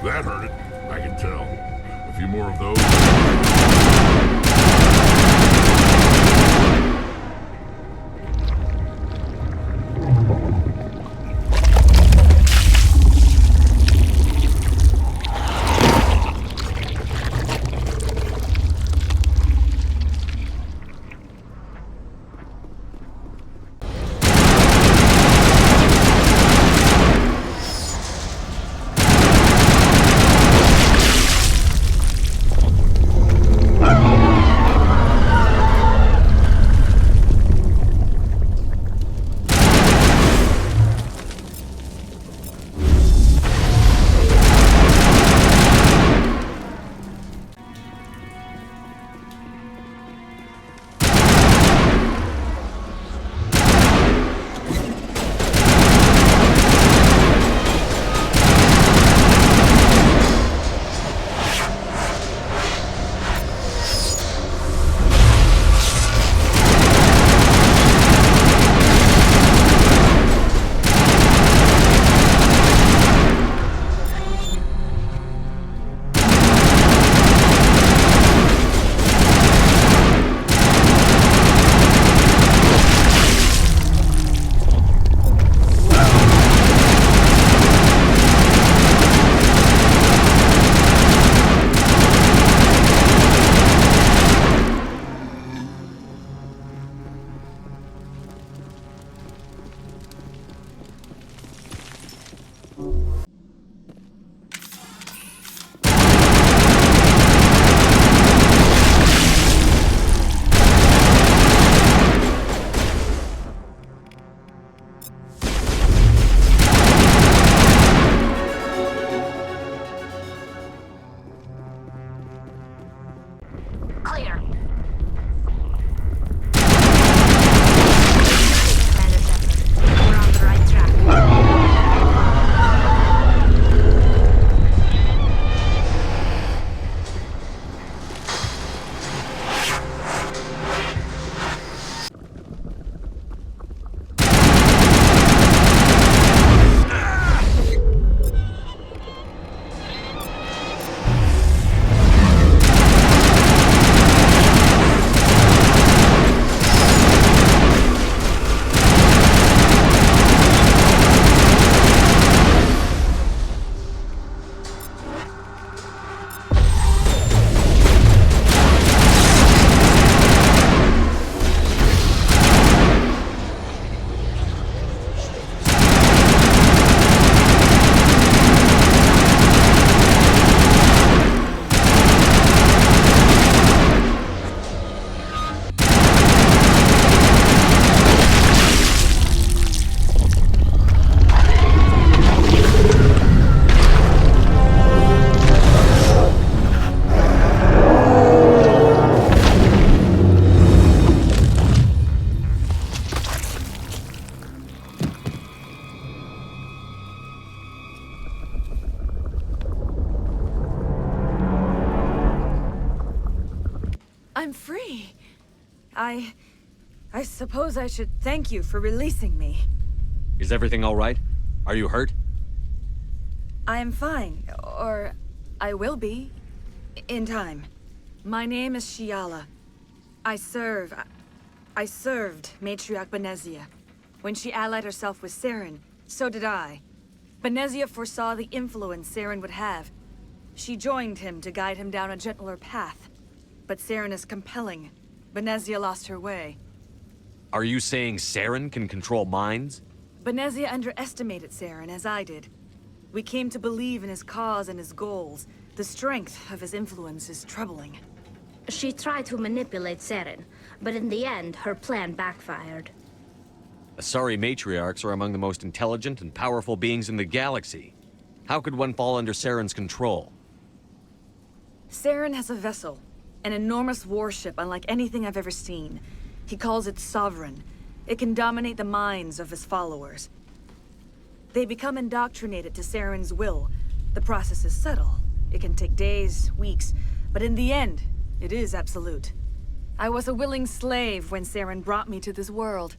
That hurt it. I can tell. A few more of those. I suppose I should thank you for releasing me. Is everything all right? Are you hurt? I am fine, or I will be, in time. My name is Shiala. I served Matriarch Benezia. When she allied herself with Saren, so did I. Benezia foresaw the influence Saren would have. She joined him to guide him down a gentler path. But Saren is compelling. Benezia lost her way. Are you saying Saren can control minds? Benezia underestimated Saren, as I did. We came to believe in his cause and his goals. The strength of his influence is troubling. She tried to manipulate Saren, but in the end, her plan backfired. Asari matriarchs are among the most intelligent and powerful beings in the galaxy. How could one fall under Saren's control? Saren has a vessel, an enormous warship unlike anything I've ever seen. He calls it Sovereign. It can dominate the minds of his followers. They become indoctrinated to Saren's will. The process is subtle. It can take days, weeks, but in the end, it is absolute. I was a willing slave when Saren brought me to this world.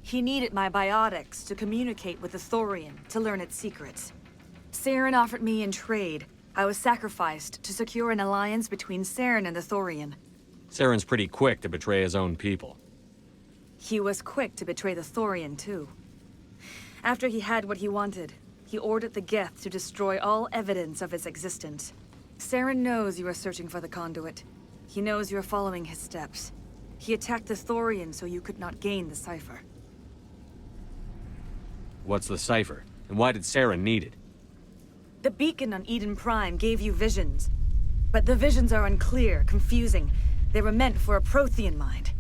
He needed my biotics to communicate with the Thorian, to learn its secrets. Saren offered me in trade. I was sacrificed to secure an alliance between Saren and the Thorian. Saren's pretty quick to betray his own people. He was quick to betray the Thorian, too. After he had what he wanted, he ordered the Geth to destroy all evidence of its existence. Saren knows you are searching for the conduit. He knows you are following his steps. He attacked the Thorian so you could not gain the cipher. What's the cipher? And why did Saren need it? The beacon on Eden Prime gave you visions. But the visions are unclear, confusing. They were meant for a Prothean mind.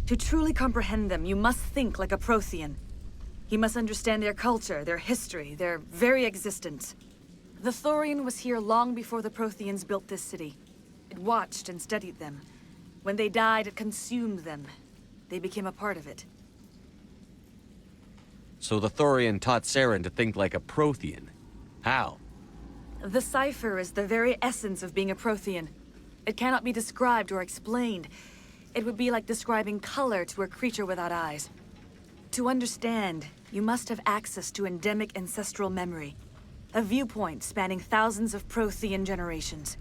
To truly comprehend them, you must think like a Prothean. You must understand their culture, their history, their very existence. The Thorian was here long before the Protheans built this city. It watched and studied them. When they died, it consumed them. They became a part of it. So the Thorian taught Saren to think like a Prothean. How? The cipher is the very essence of being a Prothean. It cannot be described or explained. It would be like describing color to a creature without eyes. To understand, you must have access to endemic ancestral memory. A viewpoint spanning thousands of Prothean generations.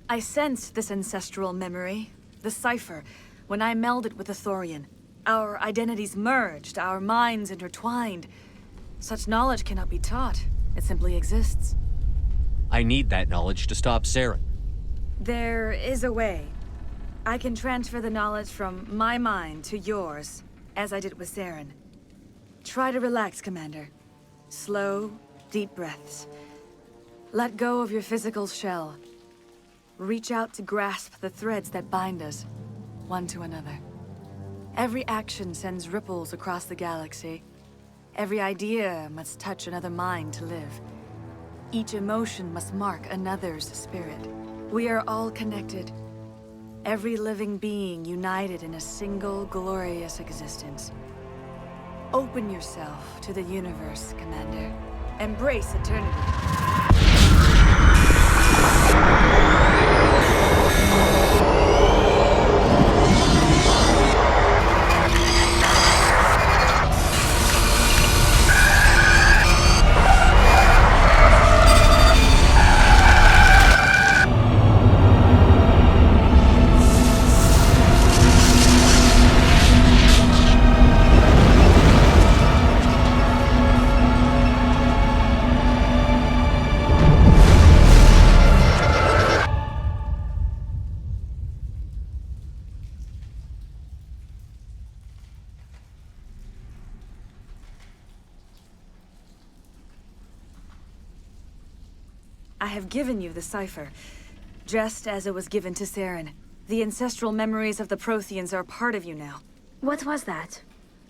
I sensed this ancestral memory, the cipher, when I melded with the Thorian. Our identities merged, our minds intertwined. Such knowledge cannot be taught. It simply exists. I need that knowledge to stop Saren. There is a way. I can transfer the knowledge from my mind to yours, as I did with Saren. Try to relax, Commander. Slow, deep breaths. Let go of your physical shell. Reach out to grasp the threads that bind us, one to another. Every action sends ripples across the galaxy. Every idea must touch another mind to live. Each emotion must mark another's spirit. We are all connected. Every living being united in a single glorious existence. Open yourself to the universe, Commander. Embrace eternity. I have given you the cipher, just as it was given to Saren. The ancestral memories of the Protheans are part of you now. What was that?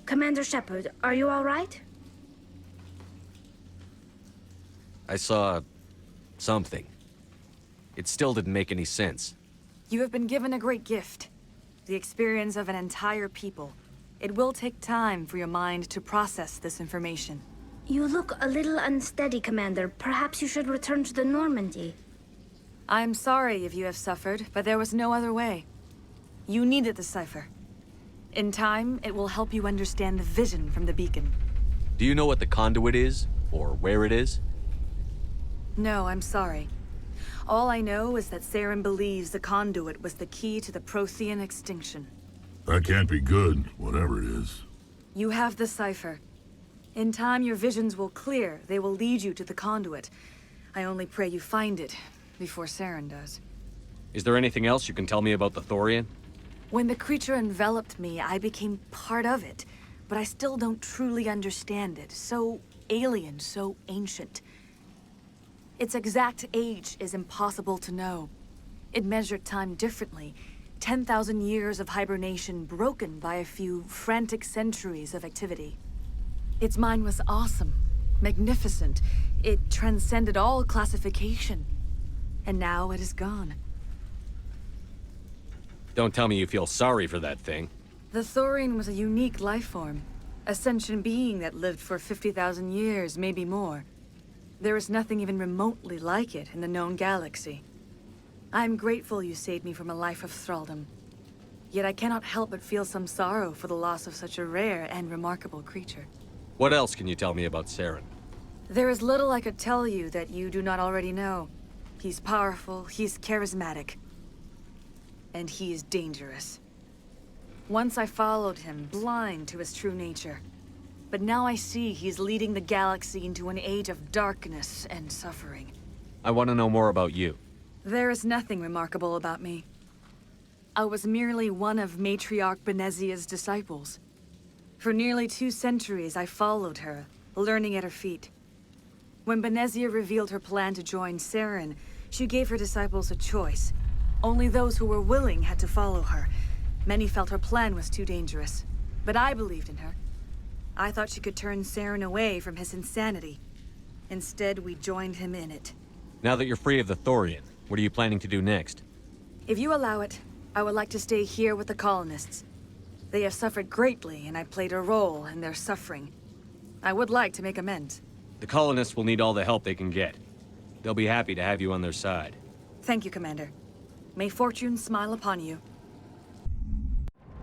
Commander Shepard, are you all right? I saw... something. It still didn't make any sense. You have been given a great gift. The experience of an entire people. It will take time for your mind to process this information. You look a little unsteady, Commander. Perhaps you should return to the Normandy. I'm sorry if you have suffered, but there was no other way. You needed the cipher. In time, it will help you understand the vision from the beacon. Do you know what the conduit is? Or where it is? No, I'm sorry. All I know is that Saren believes the conduit was the key to the Prothean extinction. That can't be good, whatever it is. You have the cipher. In time, your visions will clear. They will lead you to the conduit. I only pray you find it before Saren does. Is there anything else you can tell me about the Thorian? When the creature enveloped me, I became part of it. But I still don't truly understand it. So alien, so ancient. Its exact age is impossible to know. It measured time differently. 10,000 years of hibernation broken by a few frantic centuries of activity. Its mind was awesome, magnificent. It transcended all classification. And now it is gone. Don't tell me you feel sorry for that thing. The Thorian was a unique life form. A sentient being that lived for 50,000 years, maybe more. There is nothing even remotely like it in the known galaxy. I'm grateful you saved me from a life of thraldom. Yet I cannot help but feel some sorrow for the loss of such a rare and remarkable creature. What else can you tell me about Saren? There is little I could tell you that you do not already know. He's powerful, he's charismatic. And he is dangerous. Once I followed him, blind to his true nature. But now I see he's leading the galaxy into an age of darkness and suffering. I want to know more about you. There is nothing remarkable about me. I was merely one of Matriarch Benezia's disciples. For nearly 2 centuries, I followed her, learning at her feet. When Benezia revealed her plan to join Saren, she gave her disciples a choice. Only those who were willing had to follow her. Many felt her plan was too dangerous, but I believed in her. I thought she could turn Saren away from his insanity. Instead, we joined him in it. Now that you're free of the Thorian, what are you planning to do next? If you allow it, I would like to stay here with the colonists. They have suffered greatly, and I played a role in their suffering. I would like to make amends. The colonists will need all the help they can get. They'll be happy to have you on their side. Thank you, Commander. May fortune smile upon you.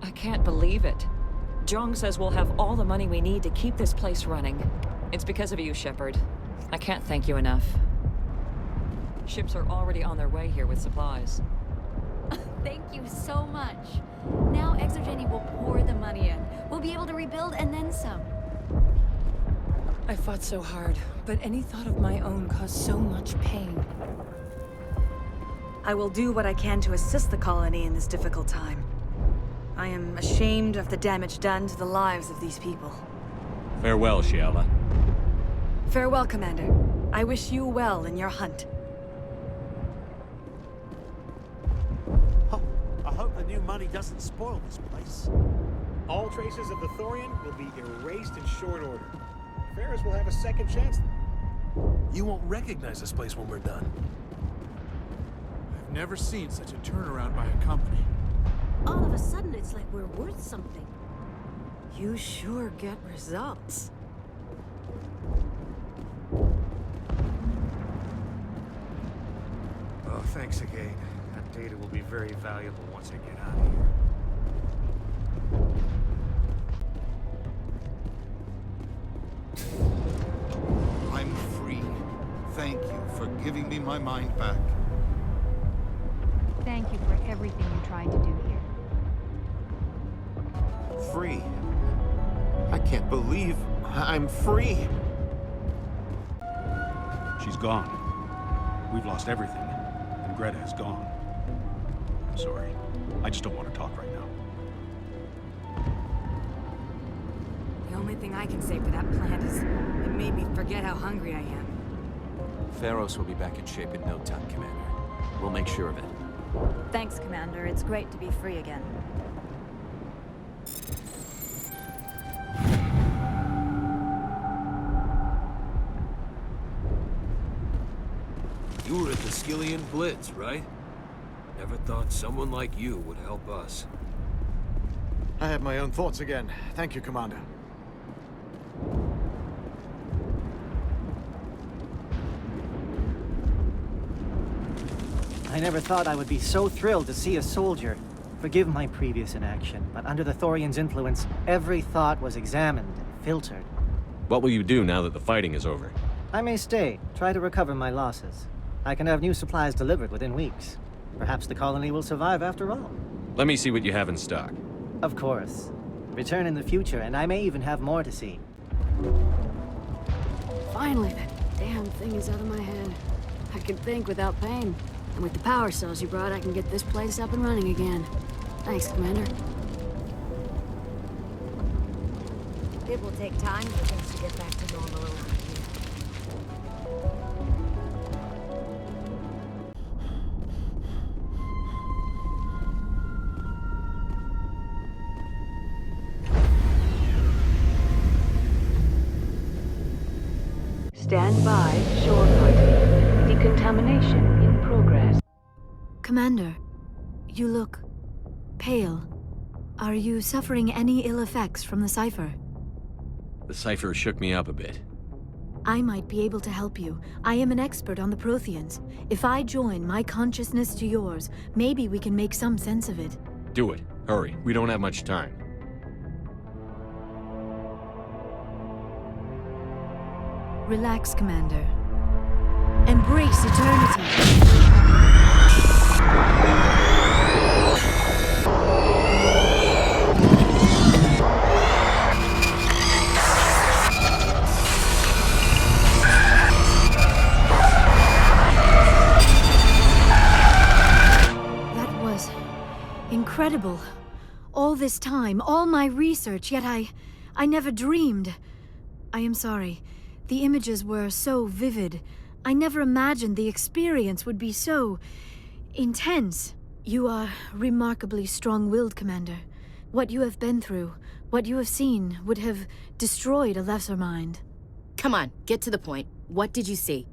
I can't believe it. Jong says we'll have all the money we need to keep this place running. It's because of you, Shepard. I can't thank you enough. Ships are already on their way here with supplies. Thank you so much. Now Exogeny will pour the money in. We'll be able to rebuild and then some. I fought so hard, but any thought of my own caused so much pain. I will do what I can to assist the colony in this difficult time. I am ashamed of the damage done to the lives of these people. Farewell, Shiala. Farewell, Commander. I wish you well in your hunt. I hope the new money doesn't spoil this place. All traces of the Thorian will be erased in short order. Ferris will have a second chance. You won't recognize this place when we're done. I've never seen such a turnaround by a company. All of a sudden, it's like we're worth something. You sure get results. Oh, thanks again. That data will be very valuable once I get out of here. I'm free. Thank you for giving me my mind back. Thank you for everything you tried to do here. Free. I can't believe I'm free. She's gone. We've lost everything, and Greta is gone. I'm sorry. I just don't want to talk right now. The only thing I can say for that plant is it made me forget how hungry I am. Pharos will be back in shape in no time, Commander. We'll make sure of it. Thanks, Commander. It's great to be free again. You were at the Skillian Blitz, right? Never thought someone like you would help us. I have my own thoughts again. Thank you, Commander. I never thought I would be so thrilled to see a soldier. Forgive my previous inaction, but under the Thorian's influence, every thought was examined and filtered. What will you do now that the fighting is over? I may stay, try to recover my losses. I can have new supplies delivered within weeks. Perhaps the colony will survive after all. Let me see what you have in stock. Of course. Return in the future, and I may even have more to see. Finally, that damn thing is out of my head. I can think without pain. And with the power cells you brought, I can get this place up and running again. Thanks, Commander. It will take time for things to get back to normal around here. Stand by, shore party. Decontamination in progress. Commander, you look pale. Are you suffering any ill effects from the cipher? The cipher shook me up a bit. I might be able to help you. I am an expert on the Protheans. If I join my consciousness to yours, maybe we can make some sense of it. Do it. Hurry. We don't have much time. Relax, Commander. Embrace eternity. Incredible. All this time, all my research, yet I never dreamed. I am sorry. The images were so vivid. I never imagined the experience would be so intense. You are remarkably strong-willed, Commander. What you have been through, what you have seen, would have destroyed a lesser mind. Come on, get to the point. What did you see?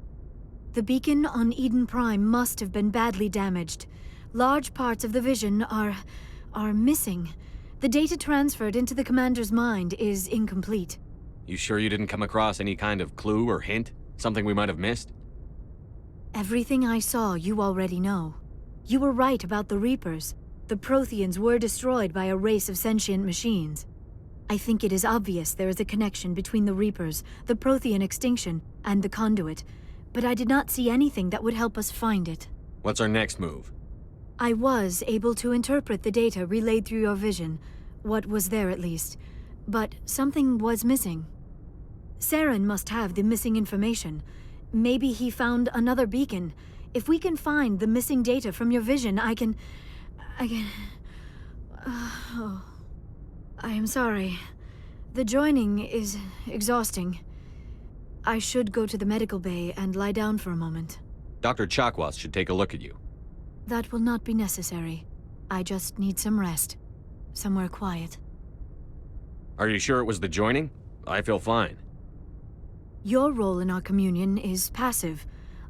The beacon on Eden Prime must have been badly damaged. Large parts of the vision are missing. The data transferred into the Commander's mind is incomplete. You sure you didn't come across any kind of clue or hint? Something we might have missed? Everything I saw, you already know. You were right about the Reapers. The Protheans were destroyed by a race of sentient machines. I think it is obvious there is a connection between the Reapers, the Prothean extinction, and the Conduit, but I did not see anything that would help us find it. What's our next move? I was able to interpret the data relayed through your vision, what was there at least, but something was missing. Saren must have the missing information. Maybe he found another beacon. If we can find the missing data from your vision, I can... Oh. I am sorry. The joining is exhausting. I should go to the medical bay and lie down for a moment. Dr. Chakwas should take a look at you. That will not be necessary. I just need some rest. Somewhere quiet. Are you sure it was the joining? I feel fine. Your role in our communion is passive.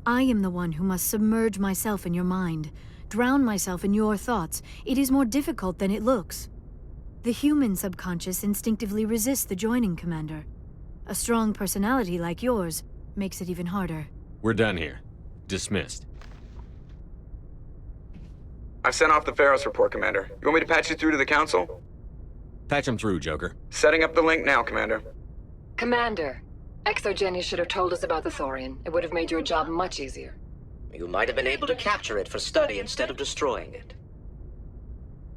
I am the one who must submerge myself in your mind, drown myself in your thoughts. It is more difficult than it looks. The human subconscious instinctively resists the joining, Commander. A strong personality like yours makes it even harder. We're done here. Dismissed. I've sent off the Pharos report, Commander. You want me to patch you through to the Council? Patch him through, Joker. Setting up the link now, Commander. Commander, Exogeny should have told us about the Thorian. It would have made your job much easier. You might have been able to capture it for study instead of destroying it.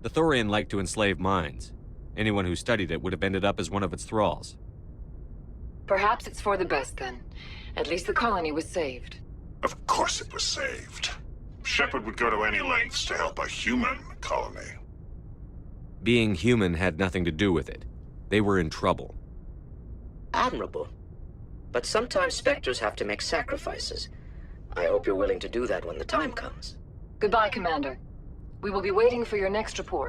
The Thorian liked to enslave minds. Anyone who studied it would have ended up as one of its thralls. Perhaps it's for the best, then. At least the colony was saved. Of course it was saved. Shepard would go to any lengths to help a human colony. Being human had nothing to do with it. They were in trouble. Admirable. But sometimes Spectres have to make sacrifices. I hope you're willing to do that when the time comes. Goodbye, Commander. We will be waiting for your next report.